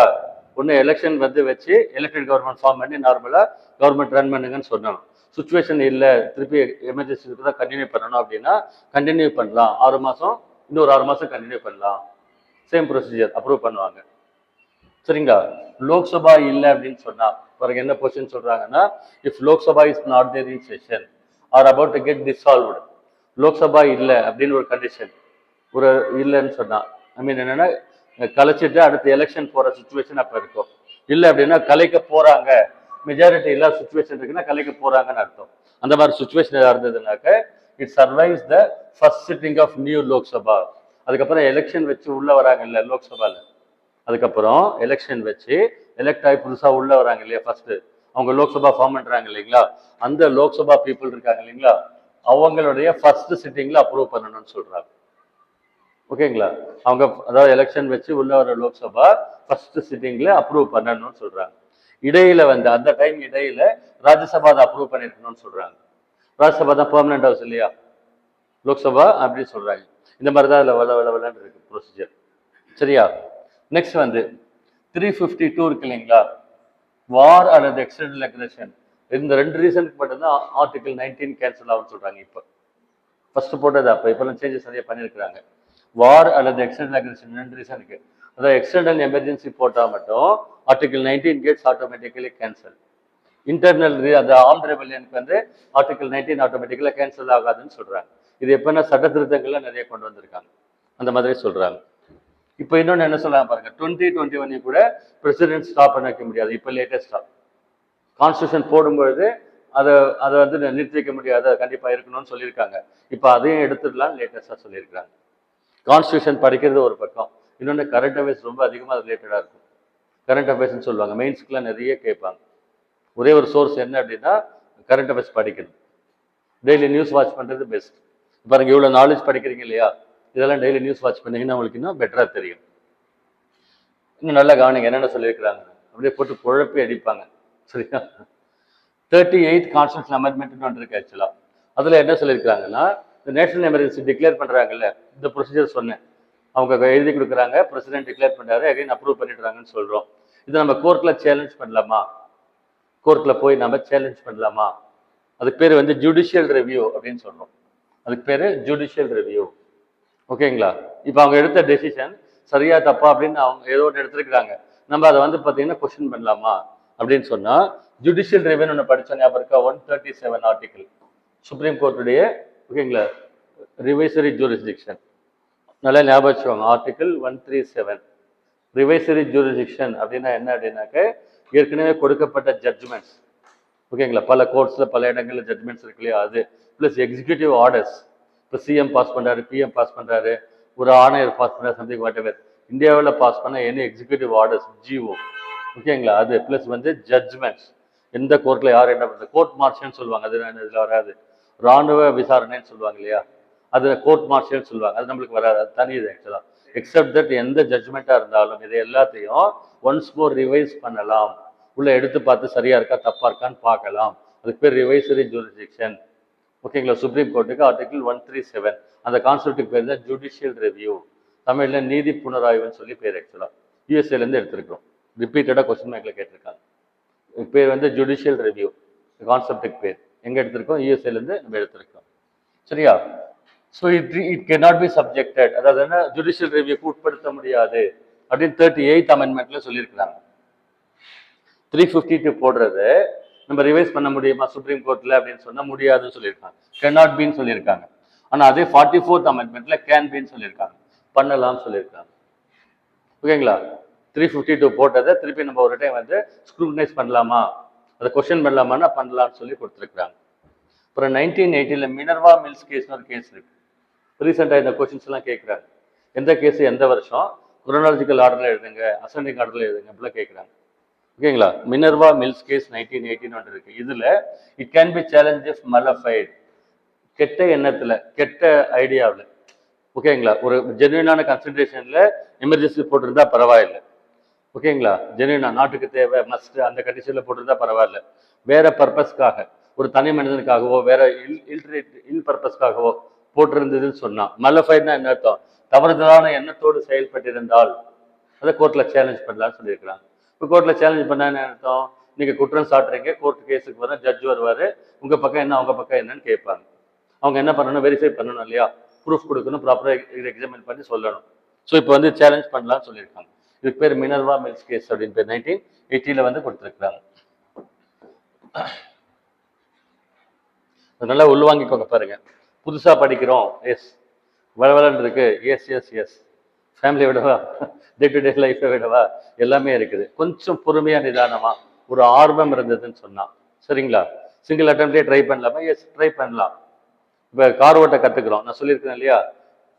ஒன்று எலெக்ஷன் வந்து வச்சு எலெக்டட் கவர்மெண்ட் ஃபார்ம் பண்ணி நார்மலாக கவர்மெண்ட் ரன் பண்ணுங்கன்னு சொன்னோம். சுச்சுவேஷன் இல்லை, திருப்பி எமர்ஜென்சி தான் கண்டினியூ பண்ணணும் அப்படின்னா கண்டினியூ பண்ணலாம். 6 மாதம், இன்னொரு 6 மாதம் கண்டினியூ பண்ணலாம். சேம் ப்ரொசீஜர் அப்ரூவ் பண்ணுவாங்க. சரிங்களா? லோக்சபா இல்லை அப்படின்னு சொன்னா பிறகு என்ன பொசிஷன் சொல்றாங்கன்னா, if Lok Sabha is not there in session or about to get dissolved, Lok Sabha இல்லை அப்படின்னு ஒரு கண்டிஷன் ஒரு இல்லைன்னு சொன்னா, ஐ மீன் என்னன்னா கலைச்சிட்டு அடுத்த எலெக்ஷன் போற சுச்சுவேஷன் அப்ப இருக்கும். இல்லை அப்படின்னா கலைக்க போறாங்க, மெஜாரிட்டி இல்லாத சுச்சுவேஷன் இருக்குன்னா கலைக்க போறாங்கன்னு அர்த்தம். அந்த மாதிரி சுச்சுவேஷன் இருந்ததுனாக்க it serves the first sitting of new Lok Sabha. அதுக்கப்புறம் எலெக்ஷன் வச்சு உள்ள வராங்கல்ல லோக்சபால, அதுக்கப்புறம் எலெக்ஷன் வச்சு எலெக்ட் ஆகி புதுசா உள்ள வராங்க இல்லையா, ஃபர்ஸ்ட் அவங்க லோக்சபா ஃபார்ம் பண்றாங்க இல்லைங்களா, அந்த லோக்சபா பீப்புள் இருக்காங்க இல்லைங்களா, அவங்களுடைய ஃபர்ஸ்ட் சிட்டிங்ல அப்ரூவ் பண்ணணும்னு சொல்றாங்க. ஓகேங்களா? அவங்க அதாவது எலெக்ஷன் வச்சு உள்ள வர லோக்சபா ஃபர்ஸ்ட் சிட்டிங்ல அப்ரூவ் பண்ணணும்னு சொல்றாங்க. இடையில வந்து அந்த டைம் இடையில ராஜ்யசபா அதை அப்ரூவ் பண்ணிருக்கணும்னு சொல்றாங்க. ராஜ்யசபா தான் பெர்மனன்ட் ஹவுஸ் இல்லையா, லோக்சபா அப்படின்னு சொல்றாங்க. இந்த மாதிரி தான் அதில் விளையாண்டு இருக்கு ப்ரொசீஜர். சரியா? நெக்ஸ்ட் வந்து 352 இருக்கு இல்லைங்களா, வார் அல்லது எக்ஸ்டர்னல் அக்ரெஷன். இந்த 2 ரீசனுக்கு மட்டும்தான் ஆர்டிகல் 19 கேன்சல் ஆகும்னு சொல்றாங்க. இப்போ ஃபர்ஸ்ட் போட்டது அப்போ இப்போலாம் சேஞ்சஸ் நிறைய பண்ணியிருக்கிறாங்க. வார் அல்லது எக்ஸ்டர்னல் அக்ரெஷன் 2 ரீசனுக்கு, அதாவது எக்ஸ்டர்னல் எமர்ஜென்சி போட்டால் மட்டும் article 19 gets automatically cancel. Internal அந்த ஆர்ம்ட் ரெபல்லியனுக்கு வந்து ஆர்டிகல் 19 ஆட்டோமேட்டிக்கலாக கேன்சல் ஆகாதுன்னு சொல்றாங்க. இது எப்பன்னா சட்ட திருத்தங்கள்லாம் நிறைய கொண்டு வந்திருக்காங்க, அந்த மாதிரி சொல்றாங்க. இப்போ இன்னொன்று என்ன சொல்லலாம் பாருங்க, 2021 கூட பிரசிடென்ட் ஸ்டாப் பண்ண வைக்க முடியாது. இப்போ லேட்டஸ்டா கான்ஸ்டியூஷன் போடும்பொழுது அதை அதை வந்து நிறுத்தி வைக்க முடியாது, அது கண்டிப்பாக இருக்கணும்னு சொல்லியிருக்காங்க. இப்போ அதையும் எடுத்துடலாம்னு லேட்டஸ்டாக சொல்லியிருக்காங்க. கான்ஸ்டியூஷன் படிக்கிறது ஒரு பக்கம், இன்னொன்று கரண்ட் அஃபேர்ஸ் ரொம்ப அதிகமாக ரிலேட்டடாக இருக்கும். கரண்ட் அஃபேர்ஸ்ன்னு சொல்லுவாங்க, மெயின்ஸ்க்குலாம் நிறைய கேட்பாங்க. ஒரே ஒரு சோர்ஸ் என்ன அப்படின்னா கரண்ட் அஃபேர்ஸ் படிக்கிறது, டெய்லி நியூஸ் வாட்ச் பண்ணுறது பெஸ்ட். பாருங்க இவ்வளோ நாலேஜ் படிக்கிறீங்க இல்லையா, இதெல்லாம் டெய்லி நியூஸ் வாட்ச் பண்ணீங்கன்னா உங்களுக்கு இன்னும் பெட்டராக தெரியும். இன்னும் நல்லா கவனிங்க என்னென்ன சொல்லியிருக்கிறாங்க, அப்படியே போட்டு குழப்பி அடிப்பாங்க. சரியா? 38th கான்ஸ்டியூஷன் அமெண்ட்மெண்ட்னு ஒன்று இருக்கு ஆக்சுவலாக. அதில் என்ன சொல்லியிருக்காங்கன்னா, இந்த நேஷனல் எமர்ஜென்சி டிக்ளேர் பண்ணுறாங்கல்ல, இந்த ப்ரொசீஜர் சொன்னேன், அவங்க எழுதி கொடுக்குறாங்க, பிரசிடென்ட் டிக்ளேர் பண்ணுறாரு, அகைன் அப்ரூவ் பண்ணிடுறாங்கன்னு சொல்கிறோம். இதை நம்ம கோர்ட்டில் சேலஞ்ச் பண்ணலாமா, கோர்ட்டில் போய் நம்ம சேலஞ்ச் பண்ணலாமா, அதுக்கு பேர் வந்து ஜுடிஷியல் ரிவ்யூ அப்படின்னு சொல்கிறோம். அதுக்கு பேர் ஜுடிஷியல் ரிவ்யூ. ஓகேங்களா? இப்போ அவங்க எடுத்த டெசிஷன் சரியா தப்பா அப்படின்னு அவங்க ஏதோ ஒன்று எடுத்துருக்காங்க, நம்ம அதை வந்து பார்த்தீங்கன்னா கொஸ்டின் பண்ணலாமா அப்படின்னு சொன்னா ஜுடிஷியல் ரிவ்யூன்னு ஒன்று படிச்ச ஞாபகம் இருக்கா, 137 ஆர்டிகிள் சுப்ரீம் கோர்ட்டுடைய. ஓகேங்களா? ரிவைசரி ஜூரிஸ்டிக்ஷன் நல்லா ஞாபகம் வச்சுக்கோங்க, ஆர்டிகிள் 137. ரிவைசரி ஜூரிஸ்டிக்ஷன் அப்படின்னா என்ன அப்படின்னாக்க, ஏற்கனவே கொடுக்கப்பட்ட ஜட்ஜ்மெண்ட்ஸ், ஓகேங்களா, பல கோர்ட்ஸில் பல இடங்களில் ஜட்ஜ்மெண்ட்ஸ் இருக்கு இல்லையா, அது ப்ளஸ் எக்ஸிக்யூட்டிவ் ஆர்டர்ஸ். இப்போ சிஎம் பாஸ் பண்ணுறாரு, பிஎம் பாஸ் பண்ணுறாரு, ஒரு ஆணையர் பாஸ் பண்ணுறாரு, சம்திங் வாட் எவர், இந்தியாவில் பாஸ் பண்ண எனி எக்ஸிக்யூட்டிவ் ஆர்டர்ஸ் ஜிஓ, ஓகேங்களா, அது ப்ளஸ் வந்து ஜட்ஜ்மெண்ட்ஸ். எந்த கோர்ட்டில் யார் என்ன பண்ணுறது, கோர்ட் மார்ஷல்னு சொல்லுவாங்க, அது இதில் வராது. இராணுவ விசாரணைன்னு சொல்லுவாங்க இல்லையா, அது கோர்ட் மார்ஷல்னு சொல்லுவாங்க, அது நம்மளுக்கு வராது, அது தனி இது ஆக்சுவலாக. எக்ஸப்ட் தட் எந்த ஜட்ஜ்மெண்ட்டாக இருந்தாலும் இது எல்லாத்தையும் ஒன்ஸ் மோர் ரிவைஸ் பண்ணலாம், உள்ள எடுத்து பார்த்து சரியா இருக்கா தப்பா இருக்கான்னு பார்க்கலாம். அதுக்கு பேர் ரிவைசரி ஜூரிஸ்டிக்ஷன். ஓகேங்களா? சுப்ரீம் கோர்ட்டுக்கு ஆர்டிகிள் 137, அந்த கான்செப்டுக்கு பேர் தான் ஜுடிஷியல் ரிவ்யூ, தமிழ்ல நீதி புனராய்வுன்னு சொல்லி பேர். ஆக்சுவலா யூஎஸ்ஏலேருந்து எடுத்திருக்கிறோம், ரிப்பீட்டடாக கொஸ்டின் பேங்க்ல கேட்டிருக்காங்க. பேர் வந்து ஜுடிஷியல் ரிவ்யூ, கான்செப்டுக்கு பேர் எங்க எடுத்திருக்கோம், யூஎஸ்ஏலேருந்து நம்ம எடுத்திருக்கோம். சரியா? So it cannot be subjected, அதாவது என்ன, ஜுடிஷியல் ரிவ்யூக்கு உட்படுத்த முடியாது அப்படின்னு 38th அமெண்ட்மெண்ட்ல சொல்லியிருக்கிறாங்க. 352 போடுறது நம்ம ரிவைஸ் பண்ண முடியுமா சுப்ரீம் கோர்ட்ல அப்படின்னு சொன்னா முடியாதுன்னு சொல்லியிருக்காங்க, கேனாட் பின்னு சொல்லியிருக்காங்க. ஆனா அதே 44th அமெண்ட்மெண்ட்ல கேன் பின்னு சொல்லியிருக்காங்க, பண்ணலாம்னு சொல்லியிருக்காங்க. ஓகேங்களா? 352 போட்டதை திருப்பி நம்ம ஒரு டைம் வந்து ஸ்க்ரூட்டனைஸ் பண்ணலாமா, அதை கொஸ்டின் பண்ணலாமான்னா பண்ணலாம்னு சொல்லி கொடுத்துருக்காங்க. அப்புறம் 1980 மினர்வா மில்ஸ் கேஸ்னு ஒரு கேஸ் இருக்கு. ரீசெண்டாக இந்த கொஸ்டின்ஸ் எல்லாம் கேட்குறாங்க, எந்த கேஸ் எந்த வருஷம், குரோனாலஜிக்கல் ஆர்டர்ல எழுதுங்க, அசெண்டிங் ஆர்டர்ல எழுதுங்க அப்படிலாம் கேட்குறாங்க. ஓகேங்களா? மினர்வா மில்ஸ் கேஸ் 1918 இருக்கு. இதுல it can be challenge if mala fide, கெட்ட எண்ணத்துல கெட்ட ஐடியாவில், ஓகேங்களா, ஒரு ஜென்யூனான கன்சிடரேஷன்ல எமர்ஜென்சி போட்டிருந்தா பரவாயில்லை. ஓகேங்களா? ஜென்யூனா நாட்டுக்கு தேவை மஸ்ட் அந்த கண்டிஷன்ல போட்டிருந்தா பரவாயில்ல, வேற பர்பஸ்க்காக ஒரு தனி மனிதனுக்காகவோ வேற இல் பர்பஸ்க்காகவோ போட்டிருந்ததுன்னு சொன்னா மலஃபைட்னா என்ன அர்த்தம், தவறுதலான எண்ணத்தோடு செயல்பட்டிருந்தால் அதை கோர்ட்ல சேலஞ்ச் பண்ணலாம்னு சொல்லியிருக்கிறாங்க. இப்போ கோர்ட்ல சேலஞ்ச் பண்ணா என்ன அர்த்தம், நீங்கள் குற்றம் சாட்டுறீங்க, கோர்ட் கேஸுக்கு வர ஜட்ஜ் வருவார், உங்கள் பக்கம் என்ன அவங்க பக்கம் என்னன்னு கேட்பாங்க. அவங்க என்ன பண்ணணும், வெரிஃபை பண்ணணும் இல்லையா, ப்ரூஃப் கொடுக்கணும், ப்ராப்பராக இது எக்ஸாமின் பண்ணி சொல்லணும். ஸோ இப்போ வந்து சேலஞ்ச் பண்ணலாம்னு சொல்லியிருக்காங்க. இதுக்கு பேர் மினர்வா மில்ஸ் கேஸ் அப்படின்னு பேர் 1980 வந்து கொடுத்துருக்குறாங்க. நல்லா உள்வாங்கிக்கோங்க பாருங்க. புதுசாக படிக்கிறோம், எஸ். வளவலன்னு இருக்கு, எஸ் எஸ் எஸ். ஃபேமிலியை விடவா, டே டு டே லைஃப்பை விடவா, எல்லாமே இருக்குது. கொஞ்சம் பொறுமையாக நிதானமாக ஒரு ஆர்வம் இருந்ததுன்னு சொன்னால் சரிங்களா, சிங்கிள் அட்டம்ப்டே ட்ரை பண்ணலாமா, எஸ் ட்ரை பண்ணலாம். இப்போ கார் ஓட்ட கற்றுக்குறோம், நான் சொல்லியிருக்கேன் இல்லையா,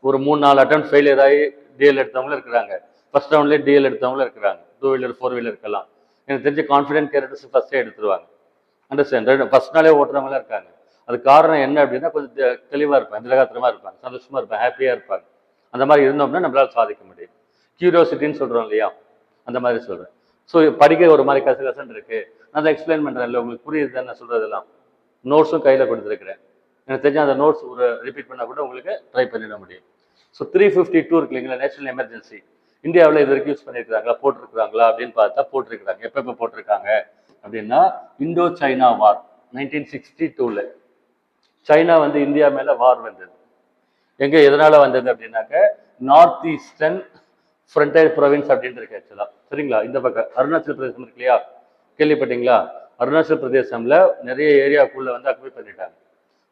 ஒரு 3-4 அட்டம் ஃபெயிலியர் ஆகி டிஎல் எடுத்தவங்களும் இருக்கிறாங்க, ஃபர்ஸ்ட் ரவுண்ட்லேயே டிஎல் எடுத்தவங்களும் இருக்கிறாங்க, 2 வீலர் 4 வீலர் இருக்கலாம். எனக்கு தெரிஞ்ச கான்ஃபிடென்ட் கேரக்டர்ஸ் ஃபஸ்ட்டே எடுத்துருவாங்க. அண்டர்ஸ்டாண்ட், ஃபர்ஸ்ட் நாளே ஓட்டுறவங்களாம் இருக்காங்க. அது காரணம் என்ன அப்படின்னா, கொஞ்சம் தெளிவாக இருப்பாங்க, திலகாத்திரமாக இருப்பாங்க, சந்தோஷமாக இருப்பாங்க, ஹாப்பியாக இருப்பாங்க. அந்த மாதிரி இருந்தோம்னா நம்மளால் சாதிக்க முடியும். கியூரியாசிட்டின்னு சொல்கிறோம் இல்லையா, அந்த மாதிரி சொல்கிறேன். ஸோ படிக்க ஒரு மாதிரி கசகசன்னு இருக்குது, நான் அதை எக்ஸ்பிளைன் பண்ணுறேன் இல்லை, உங்களுக்கு புரியுது நான் சொல்கிறதெல்லாம். நோட்ஸும் கையில் கொடுத்துருக்குறேன், எனக்கு தெரிஞ்ச அந்த நோட்ஸ் ஒரு ரிப்பீட் பண்ணால் கூட உங்களுக்கு ட்ரை பண்ணிட முடியும். ஸோ 352 இருக்கு இல்லைங்களா, நேஷனல் எமர்ஜென்சி. இந்தியாவில் இது வரைக்கும் யூஸ் பண்ணியிருக்கிறாங்களா, போட்டிருக்கிறாங்களா அப்படின்னு பார்த்தா போட்டிருக்கிறாங்க. எப்போ போட்டிருக்காங்க அப்படின்னா, இந்தோ சைனா வார் 1962. சைனா வந்து இந்தியா மேலே வார் வந்தது. எங்கே எதனால் வந்தது அப்படின்னாக்க, நார்த் ஈஸ்டர்ன் ஃப்ரண்டேஜ் ப்ரொவின்ஸ் அப்படின்ட்டு இருக்கு ஆக்சுவலாக, சரிங்களா. இந்த பக்கம் அருணாச்சல் பிரதேசம் இருக்கு இல்லையா, கேள்விப்பட்டீங்களா, அருணாச்சல் பிரதேசம்ல நிறைய ஏரியாவுக்குள்ளே வந்து அக்யூபை பண்ணிட்டாங்க.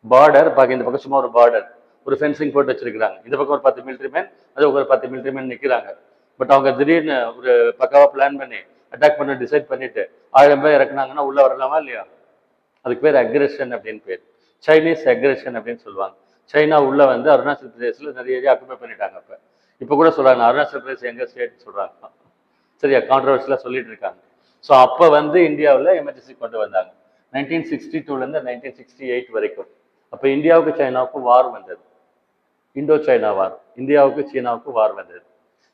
பார்டர் பார்க்க, இந்த பக்கம் சும்மா ஒரு பார்டர், ஒரு ஃபென்சிங் போட்டு வச்சிருக்கிறாங்க, இந்த பக்கம் ஒரு 10 மிலிட்ரி மேன், அது ஒரு 10 மிலிட்ரி மேன் நிற்கிறாங்க. பட் அவங்க திடீர்னு ஒரு பக்காவாக பிளான் பண்ணி அட்டாக் பண்ண டிசைட் பண்ணிட்டு 1000 பேர் இறக்குனாங்கன்னா உள்ள வரலாமா இல்லையா, அதுக்கு பேர் அக்ரெஷன் அப்படின்னு பேர், சைனீஸ் அக்ரெஷன் அப்படின்னு சொல்லுவாங்க. சைனா உள்ள வந்து அருணாச்சல் பிரதேசத்தில் நிறைய ஏரியா ஆக்குபை பண்ணிட்டாங்க. இப்போ கூட சொல்றாங்க அருணாச்சல் பிரதேசம் எங்க ஸ்டேட் சொல்றாங்க, சரியா, கான்ட்ரவர்சியலாக சொல்லிட்டு இருக்காங்க. ஸோ அப்போ வந்து இந்தியாவில் எமர்ஜென்சி கொண்டு வந்தாங்க 1962லேருந்து 1968 வரைக்கும். அப்போ இந்தியாவுக்கு சைனாவுக்கும் வார் வந்தது, இந்தோ சைனா வார். இந்தியாவுக்கு சீனாவுக்கு வார் வந்தது.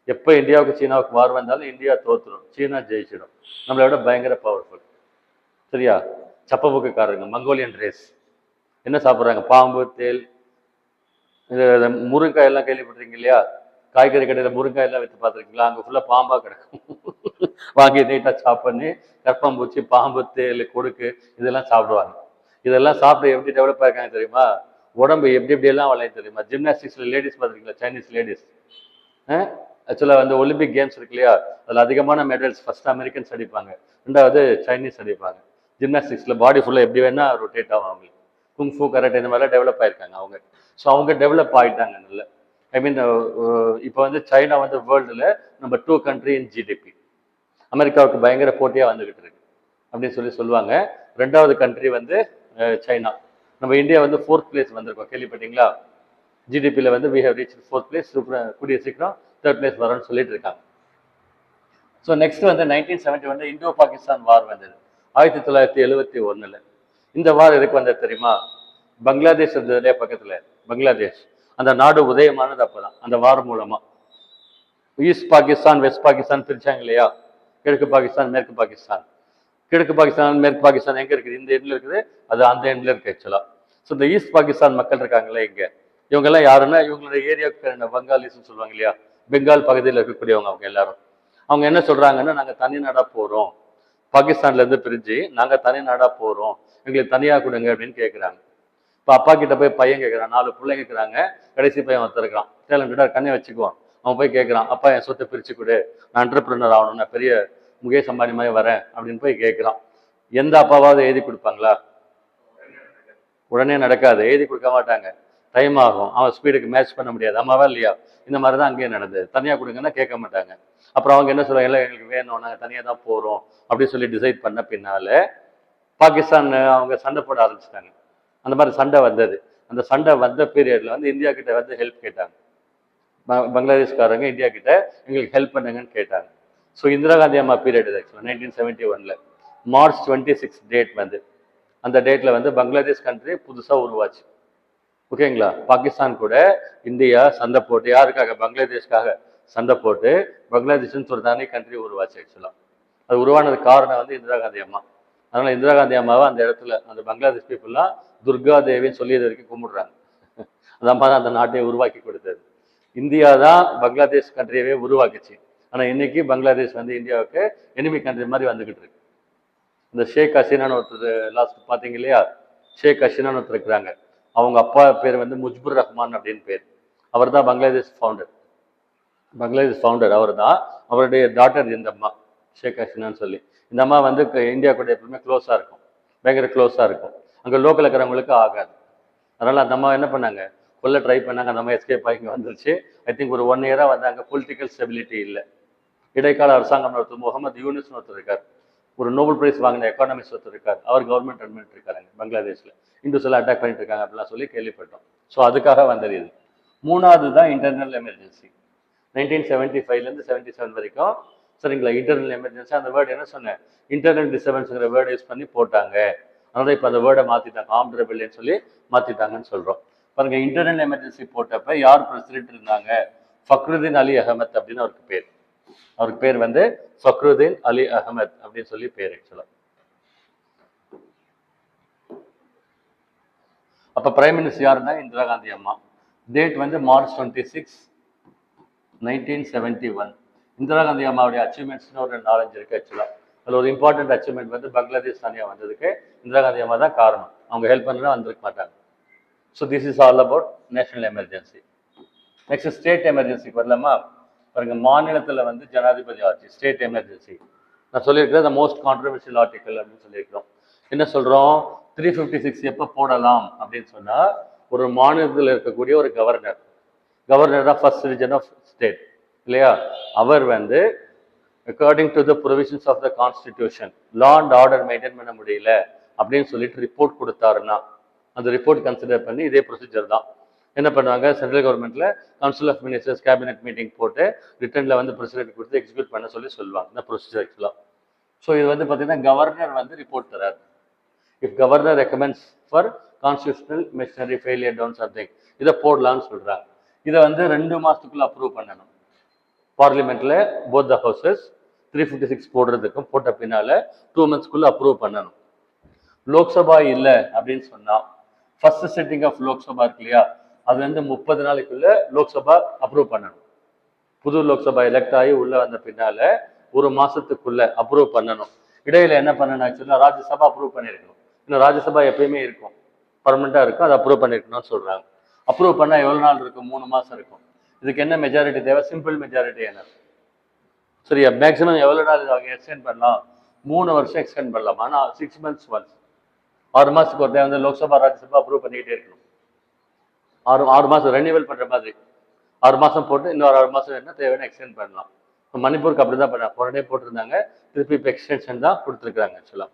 எப்போ இந்தியாவுக்கு சீனாவுக்கு வார் வந்தாலும் இந்தியா தோத்துடும், சீனா ஜெயிச்சிடும். நம்மளை விட பயங்கர பவர்ஃபுல், சரியா. சப்பபுக்குக்காரங்க, மங்கோலியன் ரேஸ், என்ன சாப்பிட்றாங்க, பாம்பு, தேல், இந்த முருங்காய் எல்லாம் கேள்விப்பட்டிருக்கீங்க இல்லையா, காய்கறி கடையில் முருங்காய் எல்லாம் விற்று பார்த்துருக்கீங்களா, அங்கே ஃபுல்லாக பாம்பாக கிடக்கும். வாங்கி நீட்டாக சாப் பண்ணி கற்பம்பூச்சி, பாம்பு, தேல், கொடுக்கு இதெல்லாம் சாப்பிடுவாங்க. இதெல்லாம் சாப்பிட்டு எப்படி டெவலப் ஆயிருக்காங்க தெரியுமா, உடம்பு எப்படி எப்படியெல்லாம் வளையும் தெரியுமா. ஜிம்னாஸ்டிக்ஸில் லேடிஸ் பார்த்துருக்கீங்களா, சைனீஸ் லேடிஸ். ஆக்சுவலாக வந்து ஒலிம்பிக் கேம்ஸ் இருக்கு இல்லையா, அதில் அதிகமான மெடல்ஸ் ஃபர்ஸ்ட் அமெரிக்கன்ஸ் அடிப்பாங்க, ரெண்டாவது சைனீஸ் அடிப்பாங்க. ஜிம்னாஸ்டிக்ஸில் பாடி ஃபுல்லாக எப்படி வேணால் ரொட்டேட் ஆகும் அவங்களுக்கு. குங்ஃபூ, கராட்டே இந்த மாதிரிலாம் டெவலப் ஆயிருக்காங்க அவங்க. ஸோ அவங்க டெவலப் ஆகிட்டாங்க நல்ல. ஐ மீன் இப்போ வந்து சைனா வந்து வேர்ல்டில் நம்பர் 2 கண்ட்ரி இன் ஜிடிபி. அமெரிக்காவுக்கு பயங்கர போட்டியாக வந்துக்கிட்டு இருக்கு அப்படின்னு சொல்லுவாங்க. ரெண்டாவது கண்ட்ரி வந்து சைனா. நம்ம இந்தியா வந்து 4th பிளேஸ் வந்திருக்கோம், கேள்விப்பட்டீங்களா. ஜிடிபியில் வந்து we have reach 4th place, கூடிய சீக்கிரம் 3rd பிளேஸ் வரும்னு சொல்லிட்டு இருக்காங்க. ஸோ நெக்ஸ்ட் வந்து 1971 இந்தோ பாகிஸ்தான் வார் வந்தது 1971. இந்த வார் எதுக்கு வந்தது தெரியுமா, பங்களாதேஷ் இருந்தது இல்லையா பக்கத்தில், பங்களாதேஷ் அந்த நாடு உதயமானது அப்போதான், அந்த வார் மூலமா. ஈஸ்ட் பாகிஸ்தான், வெஸ்ட் பாகிஸ்தான் பிரிச்சாங்க இல்லையா, கிழக்கு பாகிஸ்தான், மேற்கு பாகிஸ்தான். கிழக்கு பாகிஸ்தான், மேற்கு பாகிஸ்தான் எங்க இருக்குது, இந்த எண்ணில் இருக்குது, அது அந்த எண்ணில் இருக்கு ஆக்சுவலா. ஸோ இந்த ஈஸ்ட் பாகிஸ்தான் மக்கள் இருக்காங்களே இங்க, இவங்கெல்லாம் யாருன்னா இவங்களுடைய ஏரியாவுக்கு பங்காலிஸ்ன்னு சொல்லுவாங்க இல்லையா, பெங்கால் பகுதியில் இருக்கக்கூடியவங்க அவங்க எல்லாரும். அவங்க என்ன சொல்றாங்கன்னா, நாங்கள் தனி நாடா போறோம், பாகிஸ்தான்ல இருந்து பிரிஞ்சு நாங்க தனி நாடா போறோம், எங்களுக்கு தனியா கொடுங்க அப்படின்னு கேட்குறாங்க. இப்போ அப்பா கிட்ட போய் பையன் கேட்குறான், 4 பிள்ளைங்க இருக்கிறாங்க, கடைசி பையன் ஒருத்தருக்கான், டேலண்டடா கண்ணை வச்சுக்குவான். அவன் போய் கேட்குறான், அப்பா என் சொத்தை பிரிச்சு கொடு, நான் என்டர்பிரினர் ஆகணும், நான் பெரிய முகேஷ் அம்பானி மாதிரி வரேன் அப்படின்னு போய் கேட்குறான். எந்த அப்பாவாவது எழுதி கொடுப்பாங்களா, உடனே நடக்காது, எழுதி கொடுக்க மாட்டாங்க, டைம் ஆகும், அவன் ஸ்பீடுக்கு மேட்ச் பண்ண முடியாது, அம்மாவா இல்லையா. இந்த மாதிரி தான் அங்கேயே நடந்தது, தனியாக கொடுங்கன்னா கேட்க மாட்டாங்க. அப்புறம் அவங்க என்ன சொல்லுவாங்க, எல்லாம் எங்களுக்கு வேணும், நாங்கள் தனியாக தான் போகிறோம் அப்படின்னு சொல்லி டிசைட் பண்ண பின்னால பாகிஸ்தான் அவங்க சண்டை போட ஆரம்பிச்சிட்டாங்க. அந்த மாதிரி சண்டை வந்தது. அந்த சண்டை வந்த பீரியட்ல வந்து இந்தியா கிட்ட வந்து ஹெல்ப் கேட்டாங்க, பங்களாதேஷ்காரங்க இந்தியா கிட்ட எங்களுக்கு ஹெல்ப் பண்ணுங்கன்னு கேட்டாங்க. ஸோ இந்திரா காந்தி அம்மா பீரியட் இது ஆக்சுவலாக 1971 மார்ச் 26 டேட் வந்து, அந்த டேட்ல வந்து பங்களாதேஷ் கண்ட்ரி புதுசாக உருவாச்சு. ஓகேங்களா, பாகிஸ்தான் கூட இந்தியா சண்டை போட்டு, யாருக்காக, பங்களாதேஷ்காக சண்டை போட்டு பங்களாதேஷ்னு ஒரு தனி கண்ட்ரி உருவாச்சு ஆக்சுவலாக. அது உருவானது காரணம் வந்து இந்திரா காந்தி அம்மா. அதனால இந்திரா காந்தி அம்மாவை அந்த இடத்துல அந்த பங்களாதேஷ் பீப்புளெலாம் துர்கா தேவின்னு சொல்லி இது வரைக்கும் கும்பிடுறாங்க. அந்த அம்மா தான் அந்த நாட்டையை உருவாக்கி கொடுத்தது. இந்தியா தான் பங்களாதேஷ் கண்ட்ரியவே உருவாக்குச்சு. ஆனால் இன்னைக்கு பங்களாதேஷ் வந்து இந்தியாவுக்கு எனிமி கண்ட்ரி மாதிரி வந்துகிட்டு இருக்கு. இந்த ஷேக் ஹசீனான்னு ஒருத்தர் லாஸ்ட் பார்த்தீங்க இல்லையா, ஷேக் ஹசீனான்னு ஒருத்தர் இருக்கிறாங்க. அவங்க அப்பா பேர் வந்து முஜ்புர் ரஹ்மான் அப்படின்னு பேர். அவர் தான் பங்களாதேஷ் ஃபவுண்டர் அவர் தான். அவருடைய டாட்டர் இந்த அம்மா ஷேக் ஹசீனான்னு சொல்லி. இந்த அம்மா வந்து இந்தியா கூட எப்பவுமே க்ளோஸாக இருக்கும், பயங்கர க்ளோஸாக இருக்கும். அங்கே லோக்கல் இருக்கிறவங்களுக்கு ஆகாது. அதனால் அந்த அம்மா என்ன பண்ணாங்க, கொல்ல ட்ரை பண்ணாங்க. அந்த அம்மா எஸ்கேப் ஆகி இங்கே வந்துருச்சு. ஐ திங்க் ஒரு 1 இயராக வந்து அங்கே பொலிட்டிக்கல் ஸ்டெபிலிட்டி இல்லை. இடைக்கால அரசாங்கம் ஒருத்தர் முகமது யூனிஸ்னு ஒருத்தர் இருக்கார், ஒரு நோபல் பிரைஸ் வாங்கின எக்கானமிஸ்ட் ஒருத்தர் இருக்கார். அவர் கவர்மெண்ட் ரன் பண்ணிட்டு இருக்காங்க பங்களாதேஷில். இந்துஸ் எல்லாம் அட்டாக் பண்ணிட்டு இருக்காங்க அப்படிலாம் சொல்லி கேள்விப்பட்டோம். ஸோ அதுக்காக வந்தது இது. மூணாவது தான் இன்டர்னல் எமர்ஜென்சி. 1975லேருந்து 77 வரைக்கும், சரிங்களா. இன்டர்னல் எமர்ஜென்சி அந்த வேர்டு என்ன சொன்னேன், இன்டர்னல் டிஸ்டர்பன்ஸுங்கிற வேர்டு யூஸ் பண்ணி போட்டாங்க. அதனால இப்போ அந்த வேர்டை மாற்றிட்டாங்க, ஆர்ம்ட் ரெபெல்லியன் சொல்லி மாற்றிட்டாங்கன்னு சொல்கிறோம். பாருங்க, இன்டர்னல் எமர்ஜென்சி போட்டப்ப யார் பிரசிடென்ட் இருந்தாங்க, ஃபக்ருதீன் அலி அகமத் அப்படின்னு அவருக்கு பேர். அவருக்கு பேர் வந்து ஃபக்ருதீன் அலி அகமத் அப்படின்னு சொல்லி பேர் ஆக்சுவலா. அப்ப பிரைம் மினிஸ்டர் யாருன்னா இந்திரா காந்தி அம்மா. டேட் வந்து மார்ச் 26, 1971. இந்திரா காந்தி அம்மாவுடைய அச்சீவ்மெண்ட்ஸ்னு ஒரு 4-5 இருக்கு ஆக்சுவலா. அதில் ஒரு இம்பார்ட்டன்ட் அச்சீவ்மெண்ட் வந்து பங்களாதேஷ் தனியாக வந்ததுக்கு இந்திரா காந்தி அம்மா தான் காரணம். அவங்க ஹெல்ப் பண்ணா வந்திருக்க மாட்டாங்க. So this is all about national emergency. Next state எமர்ஜென்சிக்கு வரலாமா. பாருங்க, மாநிலத்தில் வந்து ஜனாதிபதி ஆட்சி, ஸ்டேட் எமர்ஜென்சி. நான் சொல்லியிருக்கிறேன் த மோஸ்ட் கான்ட்ரவர்ஷியல் ஆர்டிக்கல் அப்படின்னு சொல்லியிருக்கிறோம். என்ன சொல்கிறோம், 356 எப்போ போடலாம் அப்படின்னு சொன்னால், ஒரு மாநிலத்தில் இருக்கக்கூடிய ஒரு கவர்னர் தான் ஃபர்ஸ்ட் சிட்டிசன் ஆஃப் ஸ்டேட் இல்லையா. அவர் வந்து according to the provisions of the constitution law and order maintain பண்ண முடியல அப்படின்னு சொல்லிட்டு ரிப்போர்ட் கொடுத்தாருன்னா, அந்த ரிப்போர்ட் கன்சிடர் பண்ணி இதே ப்ரொசீஜர் தான் என்ன பண்ணுவாங்க, சென்ட்ரல் கவர்மெண்ட்ல council of ministers cabinet meeting போட்டு ரிட்டர்ன்ல வந்து பிரசிடென்ட் கொடுத்து எக்ஸிக்யூட் பண்ண சொல்லி சொல்லுவாங்க இந்த ப்ரொசீஜர் ஆக்சுவலாக. ஸோ இது வந்து பார்த்தீங்கன்னா கவர்னர் வந்து ரிப்போர்ட் தரார். If governor recommends for constitutional machinery failure down something, இதை போடலான்னு சொல்றாங்க. இதை வந்து 2 மாசத்துக்குள்ள அப்ரூவ் பண்ணணும் பார்லிமெண்ட்ல, போத் த ஹவுசஸ். 356 போடுறதுக்கும் போட்ட பின்னால 2 monthsக்குள்ள அப்ரூவ் பண்ணணும். லோக்சபா இல்லை அப்படின்னு சொன்னா, ஃபர்ஸ்ட் சிட்டிங் ஆஃப் லோக்சபா இருக்கு இல்லையா, அதுல இருந்து 30 நாளைக்குள்ள லோக்சபா அப்ரூவ் பண்ணணும். புது லோக்சபா எலெக்ட் ஆகி உள்ள வந்த பின்னால 1 மாசத்துக்குள்ள அப்ரூவ் பண்ணணும். இடையில என்ன பண்ணணும் ஆக்சுவலா, ராஜ்யசபா அப்ரூவ் பண்ணிருக்கணும். இன்னும் ராஜ்யசபா எப்பயுமே இருக்கும், பர்மனண்டா இருக்கும், அதை அப்ரூவ் பண்ணிருக்கணும்னு சொல்றாங்க. அப்ரூவ் பண்ணா எவ்வளவு நாள் இருக்கும், 3 மாசம் இருக்கும். இதுக்கு என்ன மெஜாரிட்டி தேவை, சிம்பிள் மெஜாரிட்டி என்ன, சரியா. மேக்ஸிமம் எவ்வளவு நாள் எக்ஸ்டெண்ட் பண்ணலாம், 3 வருஷம் எக்ஸ்டெண்ட் பண்ணலாம். ஆனா 6 months ஒன்ஸ், 6 மாசத்துக்கு ஒரு வந்து லோக்சபா ராஜ்யசபா அப்ரூவ் பண்ணிக்கிட்டே இருக்கணும். 6 மாசம் ரெனியூவல் பண்ற மாதிரி 6 மாசம் போட்டு இன்னொரு 6 மாசம் என்ன தேவையான எக்ஸ்டெண்ட் பண்ணலாம். மணிப்பூருக்கு அப்படிதான் பண்ணாங்க, போனே போட்டிருந்தாங்க, திருப்பி இப்போ எக்ஸ்டென்ஷன் தான் கொடுத்துருக்காங்க ஆக்சுவலா.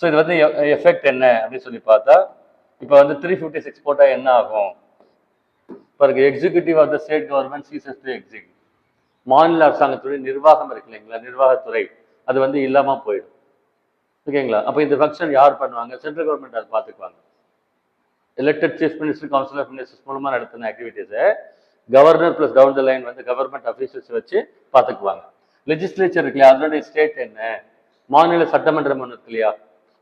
ஸோ இது வந்து எஃபெக்ட் என்ன அப்படின்னு சொல்லி பார்த்தா, இப்போ வந்து 356 போட்டா என்ன ஆகும் பாருங்க. Executive of the state government ceases to execute. மாநில அரசாங்கத்துடைய நிர்வாகம் இருக்கு இல்லைங்களா, நிர்வாகத்துறை, அது வந்து இல்லாம போயிடும். ஓகேங்களா. அப்போ இந்த ஃபங்க்ஷன் யார் பண்ணுவாங்க, சென்ட்ரல் கவர்மெண்ட் அதை பார்த்துக்குவாங்க. Elected chief minister, council of ministers மூலமா நடத்தின ஆக்டிவிட்டீஸை governor plus down the line வந்து கவர்மெண்ட் அஃபீஷியல்ஸ் வச்சு பார்த்துக்குவாங்க. லெஜிஸ்லேச்சர் இருக்கு இல்லையா, அதனுடைய ஸ்டேட் என்ன, மாநில சட்டமன்றம் ஒன்று இருக்கு இல்லையா,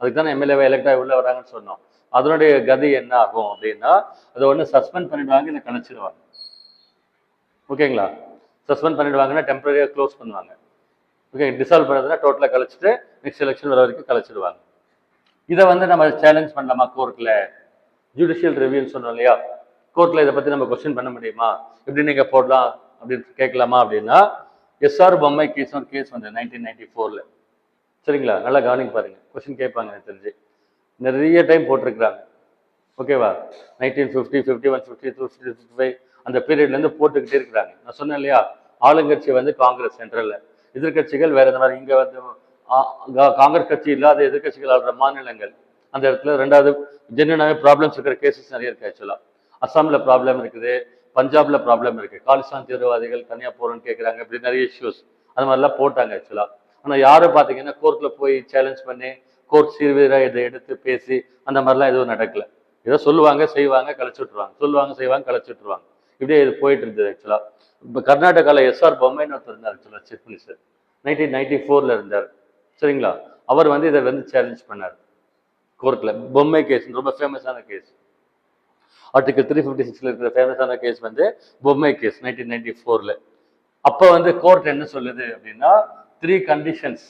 அதுக்கு தானே எம்எல்ஏவை எலெக்ட் ஆகி உள்ள வராங்கன்னு சொன்னோம். அதனுடைய கதி என்ன ஆகும் அப்படின்னா, அதை ஒன்று சஸ்பெண்ட் பண்ணிடுவாங்க, இல்லை கழிச்சிடுவாங்க. ஓகேங்களா. சஸ்பெண்ட் பண்ணிடுவாங்கன்னா டெம்பரரியாக க்ளோஸ் பண்ணுவாங்க. ஓகே, டிசால்வ் பண்ணதுன்னா டோட்டலாக கழிச்சிட்டு நெக்ஸ்ட் எலெக்ஷன் வர வரைக்கும் கழிச்சிடுவாங்க. இதை வந்து நம்ம சேலஞ்ச் பண்ணலாமா கோர்ட்டில், ஜுடிஷியல் ரிவ்யூன்னு சொன்னோம் இல்லையா, கோர்ட்டில் இதை பற்றி நம்ம கொஸ்டின் பண்ண முடியுமா, எப்படி நீங்கள் போடலாம் அப்படின்னு கேட்கலாமா அப்படின்னா, எஸ்ஆர் பொம்மை கேஸ் ஒரு கேஸ் வந்து 1994. சரிங்களா, நல்லா கவனிங்க பாருங்க, கொஸ்டின் கேட்பாங்க எனக்கு தெரிஞ்சு, நிறைய டைம் போட்டிருக்கிறாங்க. ஓகேவா, 1950, 51, 52, 55 அந்த பீரியட்லேருந்து போட்டுக்கிட்டே இருக்கிறாங்க. நான் சொன்னேன் இல்லையா, ஆளுங்கட்சி வந்து காங்கிரஸ் சென்ட்ரல்ல, எதிர்கட்சிகள் வேற எந்த மாதிரி, இங்கே வந்து காங்கிரஸ் கட்சி இல்லாத எதிர்கட்சிகள் ஆடுற மாநிலங்கள், அந்த இடத்துல ரெண்டாவது ஜென்யூனாவே ப்ராப்ளம்ஸ் இருக்கிற கேசஸ் நிறைய இருக்கு ஆக்சுவலா. அஸ்ஸாமில் ப்ராப்ளம் இருக்குது, பஞ்சாப்ல ப்ராப்ளம் இருக்கு, காலிஸ்தான் தீவிரவாதிகள் தனியாக போறோன்னு கேட்குறாங்க, இப்படி நிறைய இஷ்யூஸ் அது மாதிரிலாம் போட்டாங்க ஆக்சுவலா. ஆனால் யாரும் பார்த்தீங்கன்னா கோர்ட்டில் போய் சேலஞ்ச் பண்ணி கோர்ட் சீர்வீராக இதை எடுத்து பேசி அந்த மாதிரிலாம் எதுவும் நடக்கல. ஏதோ சொல்லுவாங்க, செய்வாங்க, கழிச்சு விட்டுருவாங்க, சொல்லுவாங்க, செய்வாங்க, கழிச்சு விட்டுருவாங்க, இப்படியே இது போயிட்டு இருந்தது ஆக்சுவலா. இப்போ கர்நாடகாவில் எஸ்ஆர் பொம்மைன்னு ஒருத்தர் இருந்தார் ஆக்சுவலா, சீஃப் மினிஸ்டர், 1994 இருந்தார். சரிங்களா, அவர் வந்து இதை வந்து சேலஞ்ச் பண்ணார் கோர்ட்ல. பொம்மை கேஸ் ரொம்ப ஃபேமஸான கேஸ், ஆர்டிகல் 356 இருக்கிற ஃபேமஸான கேஸ் வந்து பொம்மை கேஸ் 1994. அப்போ வந்து கோர்ட் என்ன சொல்லுது அப்படின்னா, 3 conditions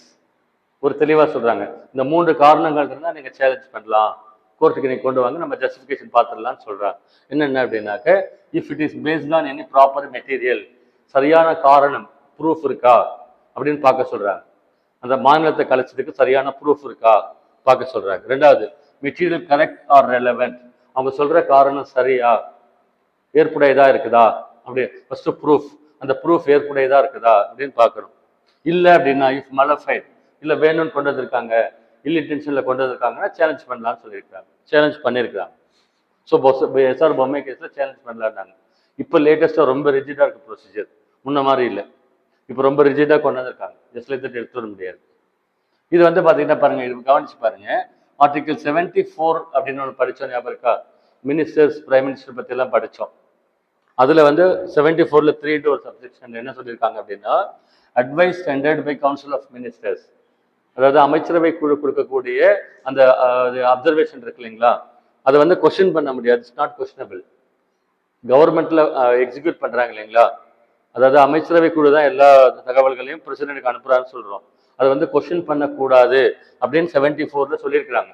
ஒரு தெளிவா சொல்றாங்க. இந்த 3 காரணங்கள் இருந்தா நீங்க சேலஞ்ச் பண்ணலாம், கோர்ட்டுக்கு நீங்க கொண்டு வாங்க, நம்ம ஜஸ்டிஃபிகேஷன் பார்த்துடலாம்னு சொல்றாங்க. என்னென்ன அப்படின்னாக்க, if it is based on any proper material, சரியான காரணம் ப்ரூஃப் இருக்கா அப்படின்னு பார்க்க சொல்றாங்க. அந்த மாநிலத்தை கலைச்சதுக்கு சரியான ப்ரூஃப் இருக்கா பார்க்க சொல்றாங்க. ரெண்டாவது, மெட்டீரியல் கரெக்ட் ஆர் ரெலவென்ட், அவங்க சொல்ற காரணம் சரியா ஏற்புடையதா இருக்குதா அப்படி ஃபர்ஸ்ட் ப்ரூஃப், அந்த ப்ரூஃப் ஏற்புடையதா இருக்குதா அப்படின்னு பார்க்கணும். இல்லை அப்படின்னா இஃப் மலஃபைட், இல்லை வேணும்னு கொண்டு வந்திருக்காங்க, இல் இன்டென்ஷன்ல கொண்டு வந்திருக்காங்கன்னா சேலஞ்ச் பண்ணலாம்னு சொல்லியிருக்காங்க, சேலஞ்ச் பண்ணியிருக்காங்க. ஸோ எஸ்ஆர் பொம்மை கேஸில் சேலஞ்ச் பண்ணலான்னாங்க. இப்போ லேட்டஸ்ட்டாக ரொம்ப ரிஜிடாக இருக்கு ப்ரொசீஜர், முன்ன மாதிரி இல்லை. இப்போ ரொம்ப ரிஜிடாக கொண்டு வந்திருக்காங்க, ஜஸ்ட் லைக் தட் எடுத்து வர முடியாது. இது வந்து பார்த்தீங்கன்னா பாருங்க, இது கவனிச்சு பாருங்க. ஆர்டிகல் 74 அப்படின்னு ஒன்று படித்தோம், ஞாபகம் இருக்கா? மினிஸ்டர்ஸ், பிரைம் மினிஸ்டர் பற்றி எல்லாம் படித்தோம். அதில் வந்து 74ல் 3 ஒரு சப்செக்ஷன் என்ன சொல்லியிருக்காங்க அப்படின்னா, advice tendered by council of ministers, அதாவது அமைச்சரவை குழு கொடுக்கக்கூடிய அந்த அப்சர்வேஷன் இருக்கு இல்லைங்களா, அதை வந்து கொஸ்டின் பண்ண முடியாது, இட்ஸ் நாட் கொஸ்டினபிள். கவர்மெண்ட்ல எக்ஸிக்யூட் பண்றாங்க இல்லைங்களா, அதாவது அமைச்சரவை குழு தான் எல்லா தகவல்களையும் பிரசிடென்ட்டுக்கு அனுப்புறான்னு சொல்றோம், அதை வந்து கொஸ்டின் பண்ணக்கூடாது அப்படின்னு 74ல சொல்லியிருக்கிறாங்க.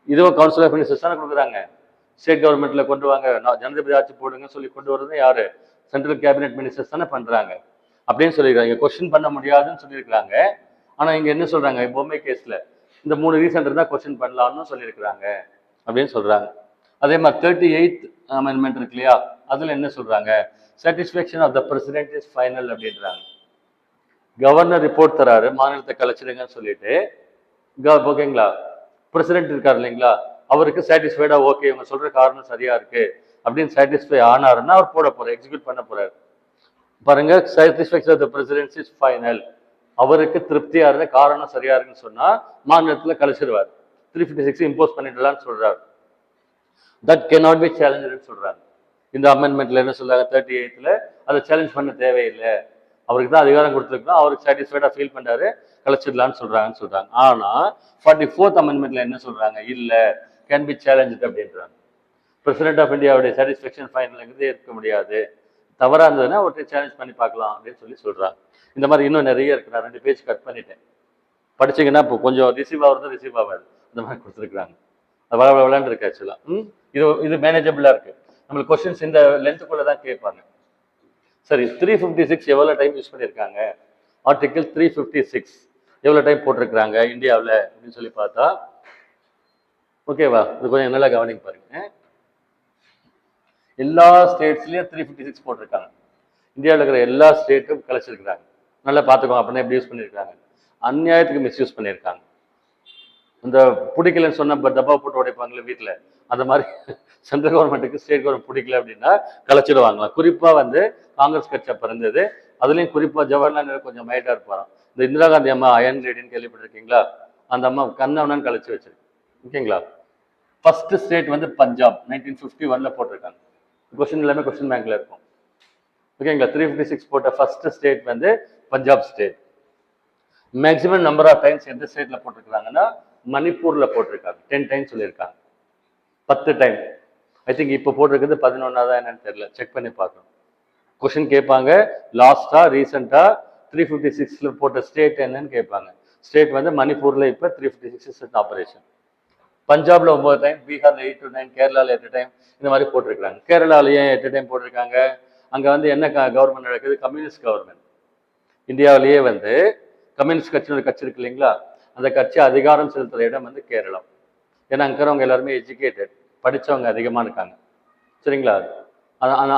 இதுவும் கவுன்சில் ஆஃப் மினிஸ்டர்ஸ் தானே கொடுக்குறாங்க. ஸ்டேட் கவர்மெண்ட்ல கொண்டு வாங்க, ஜனாதிபதி ஆட்சி போடுங்க சொல்லி கொண்டு வரது யாரு? சென்ட்ரல் கேபினெட் மினிஸ்டர்ஸ் தானே பண்றாங்க அப்படின்னு சொல்லியிருக்காங்க. கொஸ்டின் பண்ண முடியாதுன்னு சொல்லியிருக்காங்க. ஆனா இங்க என்ன சொல்றாங்க, பொம்மை கேஸ்ல இந்த 3 ரீசன் இருந்தா கொஸ்டின் பண்ணலாம்னு சொல்லியிருக்கிறாங்க அப்படின்னு சொல்றாங்க. அதே மாதிரி 38th அமெண்ட்மெண்ட் இருக்கு இல்லையா, அதுல என்ன சொல்றாங்க, satisfaction of the president is final அப்படின்றாங்க. கவர்னர் ரிப்போர்ட் தராரு, மாநிலத்தை கலைச்சிடுங்கன்னு சொல்லிட்டு, ஓகேங்களா, பிரசிடென்ட் இருக்காரு இல்லைங்களா, அவருக்கு சாட்டிஸ்ஃபைடா, ஓகே இவங்க சொல்ற காரணம் சரியா இருக்கு அப்படின்னு சாட்டிஸ்ஃபை ஆனாருன்னா அவர் போட போறாரு, எக்ஸிக்யூட் பண்ண போறாரு. பாருங்க, satisfaction of the president is final, அவருக்கு திருப்தியா இருந்த காரணம் சரியா இருக்குன்னு சொன்னா மாநிலத்தில் கழிச்சிருவார், 356 இம்போஸ் பண்ணிடலாம்னு சொல்றாரு. தட் கேனாட் பி சேலஞ்சுன்னு சொல்றாங்க. இந்த அமெண்ட்மெண்ட்ல என்ன சொல்றாங்க, 38ல அதை சேலஞ்ச் பண்ண தேவையில்லை, அவருக்கு தான் அதிகாரம் கொடுத்துருக்கோம், அவருக்கு சாட்டிஸ்ஃபைடா ஃபீல் பண்றாரு, கழிச்சிடலாம்னு சொல்றாங்க. ஆனா 44th அமெண்ட்மெண்ட்ல என்ன சொல்றாங்க, இல்ல கேன் பி சேலஞ்ச் அப்படின்றாங்க. பிரசிடென்ட் ஆஃப் இந்தியாவுடைய சாட்டிஸ்ஃபேக்ஷன் ஃபைனலுங்கிறது இருக்க முடியாது, தவறா இருந்ததுன்னா அவர்கிட்ட சேலஞ்ச் பண்ணி பார்க்கலாம் அப்படின்னு சொல்றாங்க. இந்த மாதிரி இன்னும் நிறைய இருக்கு, நான் 2 பேஜ் கட் பண்ணிட்டேன், படிச்சீங்கன்னா இப்போ கொஞ்சம் ரிசீவ் ஆகுறது ரிசீவ் ஆகாது, இந்த மாதிரி கொடுத்துருக்காங்க. விளையாண்டு இருக்கு ஆக்சுவலா. இது மேனேஜபிளா இருக்கு. நம்மளுக்கு கொஸ்டின்ஸ் இந்த லென்த்துக்குள்ள தான் கேட்பாங்க. சரி, 356 எவ்வளவு டைம் யூஸ் பண்ணியிருக்காங்க, ஆர்டிகிள் 356 எவ்வளவு டைம் போட்டிருக்கிறாங்க இந்தியாவில் அப்படின்னு சொல்லி பார்த்தா, ஓகேவா, இது கொஞ்சம் நல்லா கவனிக்க பாருங்க. எல்லா ஸ்டேட்ஸ்லயும் 356 போட்டிருக்காங்க, இந்தியாவில் இருக்கிற எல்லா ஸ்டேட்டும் கலைச்சிருக்கிறாங்க. நல்லா பார்த்துக்கோங்க, அப்படின்னா எப்படி யூஸ் பண்ணியிருக்காங்க, அநியாயத்துக்கு மிஸ்யூஸ் பண்ணியிருக்காங்க. இந்த பிடிக்கலன்னு சொன்ன டப்பா போட்டு உடைப்பாங்களே வீட்டில், அந்த மாதிரி சென்ட்ரல் கவர்மெண்ட்டுக்கு ஸ்டேட் கவர்மெண்ட் பிடிக்கல அப்படின்னா கலைச்சிடுவாங்களாம். குறிப்பாக வந்து காங்கிரஸ் கட்சி அப்போ இருந்தது, அதுலேயும் குறிப்பாக ஜவஹர்லால் நேரு கொஞ்சம் மைட்டாக இருப்பாராம். இந்த இந்திரா காந்தி அம்மா அயன் லேடின்னு கேள்விப்பட்டிருக்கீங்களா, அந்த அம்மா கண்ணவனன்னு கழிச்சு வச்சிருக்கு, ஓகேங்களா. ஃபர்ஸ்ட் ஸ்டேட் வந்து பஞ்சாப், 1951ல போட்டிருக்காங்க. கொஸ்டின் எல்லாமே கொஸ்டின் பேங்க்ல இருக்கும், ஓகேங்களா. 356 போட்ட ஃபர்ஸ்ட் ஸ்டேட் வந்து Punjab state. Maximum number of times எந்த ஸ்டேட்ல போட்டிருக்காங்கன்னா மணிப்பூர்ல போட்டிருக்காங்க, 10 டைம்ஸ் சொல்லியிருக்காங்க, 10 டைம். ஐ திங்க் இப்போ போட்டிருக்கிறது 11ஆவதா என்னன்னு தெரியல, செக் பண்ணி பார்க்கணும். கொஸ்டின் கேட்பாங்க, லாஸ்டா ரீசெண்டா 356ல போட்ட ஸ்டேட் என்னன்னு கேட்பாங்க. ஸ்டேட் வந்து மணிப்பூர்ல இப்போ 356 ஆபரேஷன். பஞ்சாப்ல 9 டைம், பீகார்ல 8 to 9, கேரளால 8 டைம், இந்த மாதிரி போட்டிருக்காங்க. கேரளாலேயே 8 டைம் போட்டிருக்காங்க. அங்க வந்து என்ன கவர்மெண்ட் நடக்குது, கம்யூனிஸ்ட் கவர்மெண்ட். இந்தியாவிலேயே வந்து கம்யூனிஸ்ட் கட்சியோட கட்சி இருக்கு இல்லைங்களா, அந்த கட்சி அதிகாரம் செலுத்துற இடம் வந்து கேரளம். ஏன்னா அங்கே இருக்கிறவங்க எல்லாருமே எஜுகேட்டட், படித்தவங்க அதிகமாக இருக்காங்க, சரிங்களா.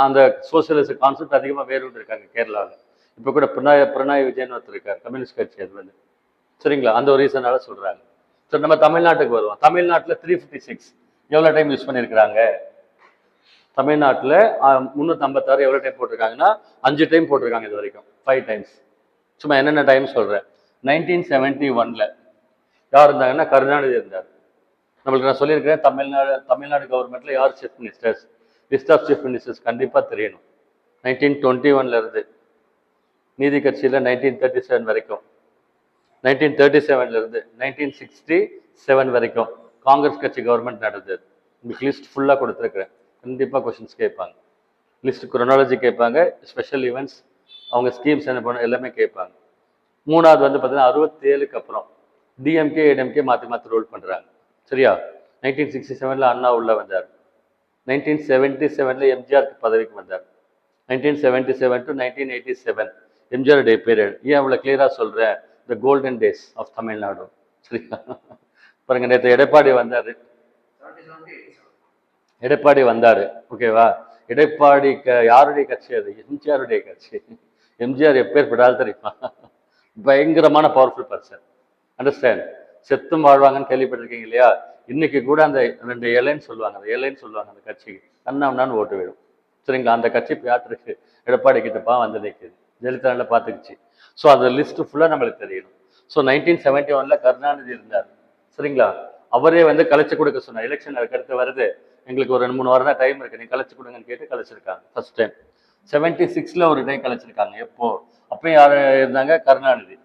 அந்த சோசியலிஸ்ட் கான்செப்ட் அதிகமாக வேறு இருக்காங்க கேரளாவில். இப்போ கூட பினராயி விஜயன் ஒருத்தர் இருக்கார், கம்யூனிஸ்ட் கட்சி அது வந்து, சரிங்களா. அந்த ஒரு ரீசனால சொல்றாங்க. சரி, நம்ம தமிழ்நாட்டுக்கு வருவோம். தமிழ்நாட்டில் 356 எவ்வளோ டைம் யூஸ் பண்ணியிருக்கிறாங்க, தமிழ்நாட்டில் 356 எவ்வளோ டைம் போட்டிருக்காங்கன்னா 5 டைம் போட்டிருக்காங்க இது வரைக்கும், 5 டைம்ஸ். சும்மா என்னென்ன டைம் சொல்கிறேன். 1971ல யார் இருந்தாங்கன்னா கருணாநிதி இருந்தார். நம்மளுக்கு நான் சொல்லியிருக்கிறேன், தமிழ்நாடு கவர்மெண்ட்ல யார் chief ministers, list of chief ministers கண்டிப்பாக தெரியணும். 1921ல இருந்து நீதி கட்சியில் 1937 வரைக்கும், 1937ல இருந்து 1967 வரைக்கும் காங்கிரஸ் கட்சி கவர்மெண்ட் நடந்தது. உங்களுக்கு லிஸ்ட் ஃபுல்லாக கொடுத்துருக்குறேன், கண்டிப்பாக கொஸ்டின்ஸ் கேட்பாங்க. லிஸ்ட் குரோனாலஜி கேட்பாங்க, ஸ்பெஷல் ஈவெண்ட்ஸ், அவங்க ஸ்கீம்ஸ் என்ன பண்ண எல்லாமே கேட்பாங்க. 3வது வந்து பார்த்தீங்கன்னா 67க்கு அப்புறம் டிஎம்கே ஏடிஎம்கே மாற்றி மாற்றி ரூல் பண்ணுறாங்க. சரியா? 1967 அண்ணா உள்ள வந்தார். 1977 எம்ஜிஆருக்கு பதவிக்கு வந்தார். 1977 to 1987 எம்ஜிஆருடைய பீரியட். ஏன் அவ்வளோ கிளியராக சொல்கிறேன்? The golden days of Tamil Nadu. சரியா? பாருங்க, நேற்று எடப்பாடி வந்தார். எடப்பாடி வந்தார், ஓகேவா? எடப்பாடி யாருடைய கட்சி அது? எம்ஜிஆருடைய கட்சி. எம்ஜிஆர் எப்பேற்படாது தெரியுமா? பயங்கரமான பவர்ஃபுல் பர்சன். அண்டர்ஸ்டாண்ட்? செத்தும் வாழ்வாங்கன்னு கேள்விப்பட்டிருக்கீங்க இல்லையா? இன்னைக்கு கூட அந்த 2 இலைன்னு சொல்லுவாங்க, அந்த இலைன்னு சொல்லுவாங்க அந்த கட்சிக்கு. அண்ணாம்னான்னு ஓட்டு விடும். சரிங்களா? அந்த கட்சி யாத்திருக்கு எடப்பாடி கிட்டப்பா வந்து நிற்குது. ஜெயலலிதாவில் பார்த்துக்குச்சு. ஸோ அந்த லிஸ்ட் ஃபுல்லாக நம்மளுக்கு தெரியணும். ஸோ 1971 கருணாநிதி இருந்தார். சரிங்களா? அவரே வந்து கலைச்சு கொடுக்க சொன்னார். எலெக்ஷன் அதுக்கடுத்து வருது, எங்களுக்கு ஒரு 2-3 வாரம் தான் டைம் இருக்கு, நீ கலைச்சு கொடுங்கன்னு கேட்டு கலைச்சிருக்காங்க ஃபர்ஸ்ட் டைம். 76 ஒரு டைம் கலைச்சிருக்காங்க. எப்போ? அப்பயும் யார் இருந்தாங்க? கருணாநிதி.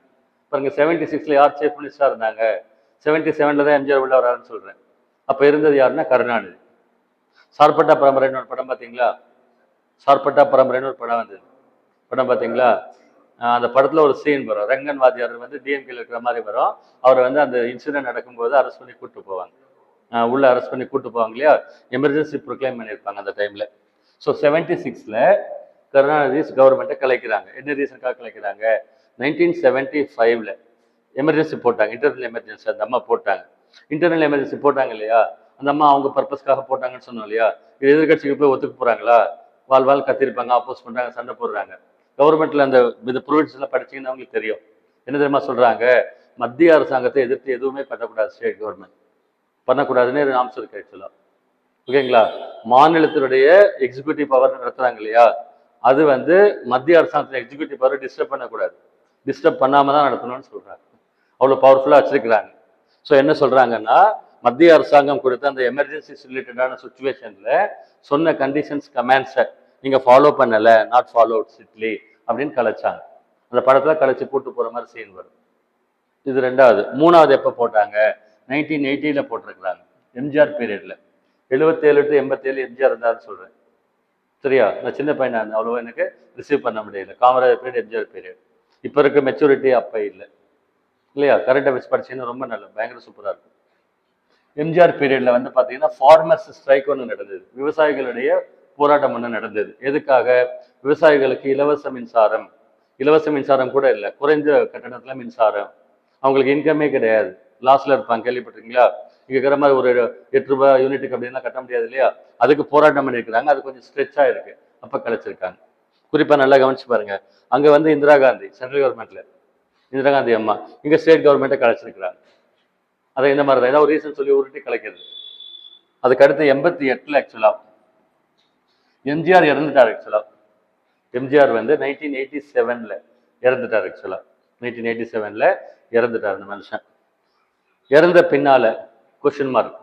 பாருங்க, 76 யார் சீஃப் மினிஸ்டராக இருந்தாங்க? 77 தான் எம்ஜிஆர் உள்ள வராருன்னு சொல்றேன். அப்போ இருந்தது யாருன்னா கருணாநிதி. சார்பட்டா பரம்பரைன்னு ஒரு படம் பார்த்தீங்களா? சார்பட்டா பரம்பரைன்னு ஒரு படம் வந்தது. படம் பார்த்தீங்களா? அந்த படத்தில் ஒரு சீன் வரும். ரங்கன் வாத்தியார் வந்து டிஎம்கேல இருக்கிற மாதிரி வரும். அவரை வந்து அந்த இன்சிடென்ட் நடக்கும்போது அரெஸ்ட் பண்ணி கூப்பிட்டு போவாங்க. உள்ள அரெஸ்ட் பண்ணி கூப்பிட்டு போவாங்க இல்லையா? எமர்ஜென்சி ப்ரொக்ளைம் பண்ணியிருப்பாங்க அந்த டைமில். ஸோ 76 கருணாநிதி கவர்மெண்ட்டை கலைக்கிறாங்க. என்ன ரீசனுக்காக கலைக்கிறாங்க? 1975 எமர்ஜென்சி போட்டாங்க. இன்டர்னல் எமர்ஜென்சி அந்த அம்மா போட்டாங்க. இன்டர்னல் எமர்ஜென்சி போட்டாங்க இல்லையா? அந்த அம்மா அவங்க பர்பஸ்க்காக போட்டாங்கன்னு சொன்னோம் இல்லையா? இது எதிர்கட்சிக்கு போய் ஒத்துக்க போகிறாங்களா? வாழ் கத்திருப்பாங்க, ஆப்போஸ் பண்ணுறாங்க, சண்டை போடுறாங்க. கவர்மெண்ட்ல அந்த இந்த ப்ரொவின்ஸ் எல்லாம் படிச்சீங்கன்னா அவங்களுக்கு தெரியும். என்ன தெரியுமா சொல்றாங்க? மத்திய அரசாங்கத்தை எதிர்த்து எதுவுமே பண்ணக்கூடாது, ஸ்டேட் கவர்மெண்ட் பண்ணக்கூடாதுன்னு ஆம்சம் இருக்கு ஆக்சுவலா. ஓகேங்களா? மாநிலத்தினுடைய எக்ஸிக்யூட்டிவ் பவர் நடத்துறாங்க இல்லையா? அது வந்து மத்திய அரசாங்கத்தின் எக்ஸிக்யூட்டிவ் பவர் டிஸ்டர்ப் பண்ணக்கூடாது, டிஸ்டர்ப் பண்ணாம தான் நடத்தணும்னு சொல்றாங்க. அவ்வளோ பவர்ஃபுல்லா வச்சிருக்கிறாங்க. ஸோ என்ன சொல்றாங்கன்னா, மத்திய அரசாங்கம் கொடுத்த அந்த எமர்ஜென்சி ரிலேட்டடான சுச்சுவேஷன்ல சொன்ன கண்டிஷன்ஸ் கமாண்ட்ஸை நீங்க ஃபாலோ பண்ணல, நாட் ஃபாலோ ஸ்ட்ரிக்ட்லி அப்படின்னு கலைச்சாங்க. அந்த படத்துல கலைச்சு கூட்டு போற மாதிரி சீன் வரும். இது 2வது. 3வது எப்போ போட்டாங்க? 1980 போட்டிருக்கிறாங்க, எம்ஜிஆர் பீரியட்ல. 77 to 87 எம்ஜிஆர் இருந்தாருன்னு சொல்றேன். சரியா? நான் சின்ன பையனா இருந்தேன், அவ்வளோ எனக்கு ரிசீவ் பண்ண முடியல. Kamarajar period, MGR period. இப்போ இருக்க மெச்சூரிட்டி அப்போ இல்லை இல்லையா? கரண்ட் அஃபேர்ஸ் படிச்சீங்கன்னா ரொம்ப நல்ல பயங்கர சூப்பராக இருக்கும். எம்ஜிஆர் பீரியட்ல வந்து பார்த்தீங்கன்னா ஃபார்மர்ஸ் ஸ்ட்ரைக் ஒன்று நடந்தது. விவசாயிகளுடைய போராட்டம் ஒன்று நடந்தது. எதுக்காக? விவசாயிகளுக்கு இலவச மின்சாரம். இலவச மின்சாரம் கூட இல்லை, குறைந்த கட்டணத்துல மின்சாரம். அவங்களுக்கு இன்கமே கிடையாது, லாஸ்ல இருப்பாங்க. கேள்விப்பட்டிருக்கீங்களா? இங்க இருக்கிற மாதிரி ஒரு 8 ரூபாய் யூனிட்டுக்கு அப்படின்னா கட்ட முடியாது இல்லையா? அதுக்கு போராட்டம் பண்ணியிருக்கிறாங்க. அது கொஞ்சம் ஸ்ட்ரெச் ஆயிருக்கு, அப்ப கலைச்சிருக்காங்க. குறிப்பா நல்லா கவனிச்சு பாருங்க. அங்க வந்து இந்திரா காந்தி சென்ட்ரல் கவர்மெண்ட்ல, இந்திரா காந்தி அம்மா. இங்க ஸ்டேட் கவர்மெண்ட்டை கலைச்சிருக்கிறாங்க. அதை இந்த மாதிரி தான் ஏதாவது ஒரு ரீசன் சொல்லி உருட்டி கலைக்கிறது. அதுக்கு அடுத்து 88 ஆக்சுவலா எம்ஜிஆர் இறந்துட்டார். ஆக்சுவலா எம்ஜிஆர் வந்து 1987 இறந்துட்டார். ஆக்சுவலா 1987 இறந்துட்டார் அந்த மனுஷன். இறந்த பின்னால கொஸ்டின் மார்க்,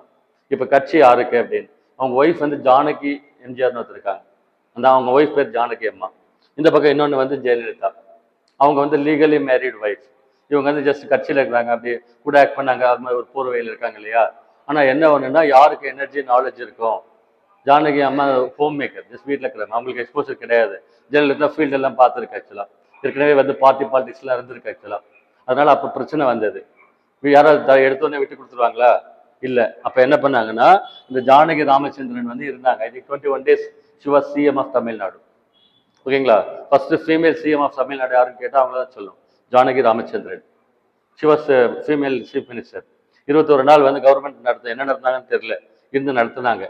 இப்ப கட்சி யாருக்கு அப்படின்னு. அவங்க ஒய்ஃப் வந்து ஜானகி எம்ஜிஆர்னு ஒருத்தருக்காங்க. அந்த அவங்க ஒய்ஃப் பேர் ஜானகி அம்மா. இந்த பக்கம் இன்னொன்று வந்து ஜெயலலிதா. அவங்க வந்து லீகலி மேரிட் ஒய்ஃப். இவங்க வந்து ஜஸ்ட் கட்சியில் இருக்கிறாங்க, அப்படி கூட ஆக்ட் பண்ணாங்க, அது மாதிரி ஒரு போர்வையில் இருக்காங்க இல்லையா? ஆனால் என்ன ஒன்றுன்னா, யாருக்கு எனர்ஜி நாலேஜ் இருக்கும்? ஜானகி அம்மா ஹோம் மேக்கர், ஜஸ்ட் வீட்டில் இருக்கிறாங்க, அவங்களுக்கு எக்ஸ்போசர் கிடையாது. ஜெயலலிதா ஃபீல்டு எல்லாம் பார்த்துருக்கு ஆக்சுவலாக. ஏற்கனவே வந்து பார்ட்டி பாலிடிக்ஸ்லாம் இருந்திருக்கு ஆக்சுவலாக. அதனால அப்போ பிரச்சனை வந்தது. யாராவது எடுத்தோடனே விட்டு கொடுத்துருவாங்களா? இல்லை. அப்போ என்ன பண்ணாங்கன்னா, இந்த ஜானகி ராமச்சந்திரன் வந்து இருந்தாங்க. I think 21 days she was CM of Tamil Nadu. ஓகேங்களா? First female CM of Tamil Nadu யாருன்னு கேட்டால் அவங்கள தான் சொல்லும், Janaki Ramachandran. She was female chief minister. 21 நாள் வந்து கவர்மெண்ட் என்ன நடந்தாங்கன்னு தெரியல, இருந்து நடத்துனாங்க.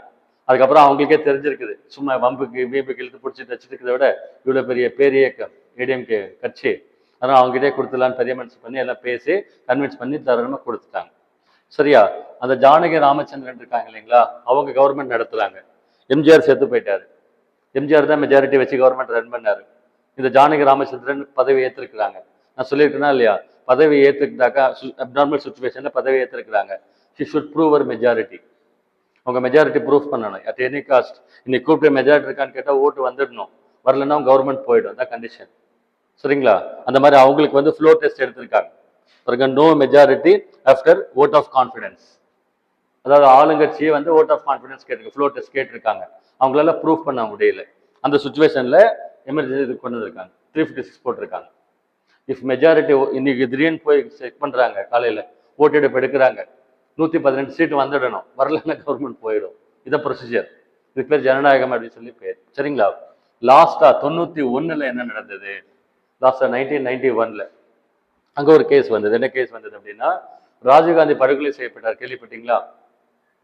அதுக்கப்புறம் அவங்களுக்கே தெரிஞ்சிருக்குது, சும்மா வம்புக்கு வீம்புக்கு இழுத்து பிடிச்சி வச்சுருக்கிறத விட இவ்வளோ பெரிய பேரியக்கம் ஏடிஎம்கே கட்சி, அதனால் அவங்ககிட்டே கொடுத்துலான்னு பெரிய மனசு பண்ணி எல்லாம் பேசி கன்வின்ஸ் பண்ணி தாராளமாக கொடுத்துட்டாங்க. சரியா? அந்த ஜானகி ராமச்சந்திரன் இருக்காங்க இல்லைங்களா, அவங்க கவர்மெண்ட் நடத்துறாங்க. எம்ஜிஆர் செத்து போயிட்டாரு. எம்ஜிஆர் தான் மெஜாரிட்டி வச்சு கவர்மெண்ட் ரன் பண்ணாரு. இந்த ஜானகி ராமச்சந்திரன் பதவி ஏற்றிருக்கிறாங்க. நான் சொல்லியிருக்கேன்னா இல்லையா? பதவி ஏற்றுக்கிட்டாக்கா அப்நார்மல் சுச்சுவேஷன்ல பதவி ஏற்றிருக்கிறாங்க. ஷி ஷுட் ப்ரூவ் அவர் மெஜாரிட்டி. அவங்க மெஜாரிட்டி ப்ரூவ் பண்ணணும் அட் எனி காஸ்ட். இன்னைக்கு கூப்பிட்டு மெஜாரிட்டி இருக்கான்னு கேட்டால் ஓட்டு வந்துடணும், வரலன்னா கவர்மெண்ட் போயிடும், தான் கண்டிஷன். சரிங்களா? அந்த மாதிரி அவங்களுக்கு வந்து ஃப்ளோர் டெஸ்ட் எடுத்திருக்காங்க. No majority after vote of confidence. அதாவது ஆளுங்கட்சியை வந்து ஓட் ஆஃப் கான்ஃபிடன்ஸ் கேட்டிருக்கு, ஃப்ளோர் டெஸ்ட் கேட்டிருக்காங்க. அவங்களால ப்ரூவ் பண்ண முடியல. அந்த சுச்சுவேஷன்ல எமர்ஜென்சி இது கொண்டு வந்திருக்காங்க, 356 போட்டிருக்காங்க. இஃப் மெஜாரிட்டி இன்னைக்கு திடீர்னு போய் செக் பண்றாங்க காலையில, ஓட்டெடுப்பு எடுக்கிறாங்க, 118 சீட்டு வந்துடணும், வரலன்னா கவர்மெண்ட் போயிடும். இதை ப்ரொசீஜர். இதுக்கு பேர் ஜனநாயகம் அப்படின்னு சொல்லி பேர். சரிங்களா? லாஸ்டா 91ல என்ன நடந்தது? லாஸ்டா 1991ல அங்க ஒரு கேஸ் வந்தது. என்ன கேஸ் வந்தது அப்படின்னா, ராஜீவ்காந்தி படுகொலை செய்யப்பட்டார், கேள்விப்பட்டீங்களா?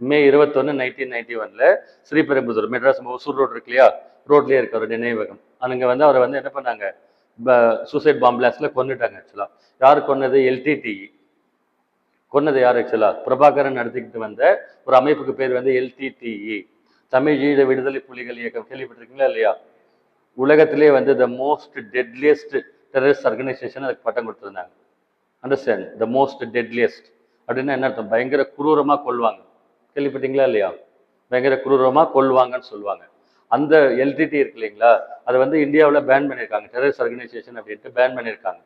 மே 21 1991ல ஸ்ரீபெரும்புதூர், மெட்ராஸ் ஒசூர் ரோடு இருக்கு இல்லையா, ரோட்லயே இருக்க ஒரு நினைவகம். அங்க வந்து அவரை வந்து என்ன பண்ணாங்க, சூசைட் பாம்பு பிளாஸ்ட்ல கொன்னுட்டாங்க. ஆக்சுவலா யாரு கொன்னது? எல்டிடிஇ கொன்னது. யார் ஆக்சுவலா? பிரபாகரன் நடத்திக்கிட்டு வந்த ஒரு அமைப்புக்கு பேர் வந்து எல்டிடிஇ, தமிழ் ஈழ விடுதலை புலிகள் இயக்கம். கேள்விப்பட்டிருக்கீங்களா இல்லையா? உலகத்திலே வந்து the most deadliest terrorist organisation அதுக்கு பட்டம் கொடுத்துருந்தாங்க. அண்டர்ஸ்டாண்ட்? த மோஸ்ட் டெட்லியஸ்ட் அப்படின்னா என்ன அர்த்தம்? பயங்கர குரூரமா கொள்வாங்க. கேள்விப்பட்டீங்களா இல்லையா? பயங்கர குரூரமா கொள்வாங்கன்னு சொல்லுவாங்க. அந்த எல்டிடி இருக்கு இல்லைங்களா, அதை வந்து இந்தியாவில் பேன் பண்ணியிருக்காங்க, டெரரிஸ்ட் ஆர்கனைசேஷன் அப்படின்ட்டு பேன் பண்ணியிருக்காங்க.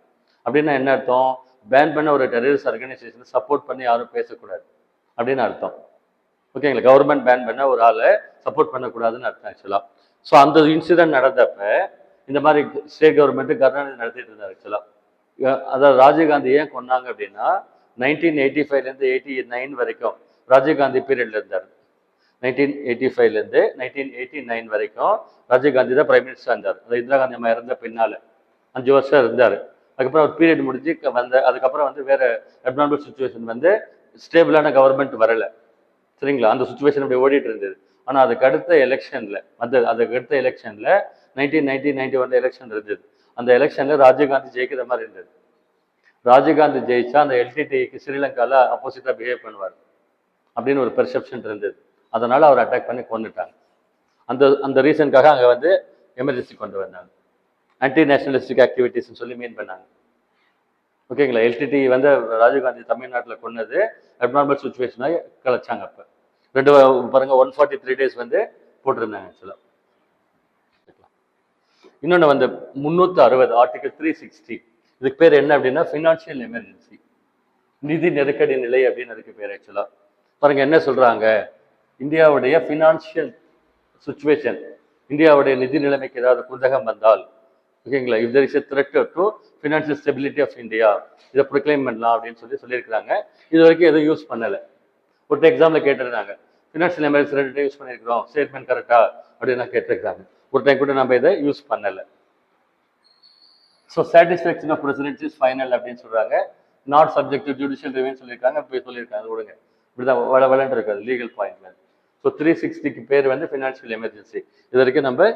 அப்படின்னா என்ன அர்த்தம்? பேன் பண்ண ஒரு டெரரிஸ்ட் ஆர்கனைசேஷனை சப்போர்ட் பண்ணி யாரும் பேசக்கூடாது அப்படின்னு அர்த்தம். ஓகேங்களா? கவர்மெண்ட் பேன் பண்ண ஒரு ஆளை சப்போர்ட் பண்ணக்கூடாதுன்னு அர்த்தம் ஆக்சுவலா. ஸோ அந்த இன்சிடென்ட் நடந்தப்ப இந்த மாதிரி ஸ்டேட் கவர்மெண்ட் கருணாநிதி நடத்திட்டு இருந்தார் ஆக்சுவலா. அதாவது ராஜீவ்காந்தி ஏன் கொன்னாங்க அப்படின்னா, 1985லேருந்து 89 வரைக்கும் ராஜீவ்காந்தி பீரியட்ல இருந்தார். 1985லேருந்து 1989 வரைக்கும் ராஜீவ்காந்தி தான் பிரைம் மினிஸ்டர் இருந்தார். அது இந்திரா காந்தி அம்மா இறந்த பின்னால 5 வருஷம் இருந்தார். அதுக்கப்புறம் ஒரு பீரியட் முடிஞ்சு அதுக்கப்புறம் வந்து வேற அப்நார்மல் சுச்சுவேஷன் வந்து ஸ்டேபிளான கவர்மெண்ட் வரல. சரிங்களா? அந்த சுச்சுவேஷன் அப்படி ஓடிட்டு இருந்தது. ஆனால் அதுக்கு அடுத்த எலெக்ஷன்ல 1991 எலெக்ஷன் இருந்தது. அந்த எலெக்ஷன்ல ராஜீவ்காந்தி ஜெயிக்கிற மாதிரி இருந்தது. ராஜீவ்காந்தி ஜெயிச்சா அந்த எல்டிடிக்கு ஸ்ரீலங்கால ஆப்போசிட்டா பிஹேவ் பண்ணுவார் அப்படின்னு ஒரு பெர்செப்ஷன் இருந்தது. அதனால அவர் அட்டாக் பண்ணி கொண்டுட்டாங்க. அந்த அந்த ரீசனுக்காக அங்கே வந்து எமர்ஜென்சி கொண்டு வந்தாங்க. ஆன்டி நேஷனலிஸ்டிக் ஆக்டிவிட்டிஸ்ன்னு சொல்லி மீன் பண்ணாங்க. ஓகேங்களா? எல்டிடி வந்து ராஜீவ்காந்தி தமிழ்நாட்டில் கொன்னது அப்நார்மல் சுச்சுவேஷனாக கலைச்சாங்க. அப்போ பாருங்க 143 days வந்து போட்டிருந்தாங்க ஆக்சுவலாக. இன்னொன்று வந்து 360 ஆர்டிகல் 360, இதுக்கு பேர் என்ன அப்படின்னா ஃபினான்ஷியல் எமர்ஜென்சி, நிதி நெருக்கடி நிலை அப்படின்னு அதுக்கு பேர் ஆக்சுவலா. பாருங்க என்ன சொல்றாங்க, இந்தியாவுடைய ஃபினான்ஷியல் சுச்சுவேஷன், இந்தியாவுடைய நிதி நிலைமைக்கு ஏதாவது குந்தகம் வந்தால், ஓகேங்களா, if there is a threat to financial stability of India, இதை ப்ரொக்ளைம் பண்ணலாம் அப்படின்னு சொல்லியிருக்கிறாங்க. இது வரைக்கும் எதுவும் யூஸ் பண்ணலை. ஒரு எக்ஸாம்பிள் கேட்டிருந்தாங்க, ஃபினான்ஷியல் எமர்ஜென்சி 2 யூஸ் பண்ணியிருக்கிறோம், ஸ்டேட்மெண்ட் கரெக்டா அப்படின்னு கேட்டிருக்காங்க. ஒரு டைம் கூட நம்ம இதை யூஸ் பண்ணலை. So satisfaction of presidency is final அப்படின்னு சொல்றாங்க. நாட் சப்ஜெக்ட் டு ஜுடிஷியல் ரிவ்யூன்னு சொல்லியிருக்காங்க. போய் சொல்லியிருக்காங்க, அது விடுங்க, இப்படிதான் விளையாண்டு இருக்காது லீகல் பாயிண்ட்ல. ஸோ 360க்கு பேர் வந்து ஃபினான்ஷியல் எமர்ஜென்சி. இது வரைக்கும் நம்ம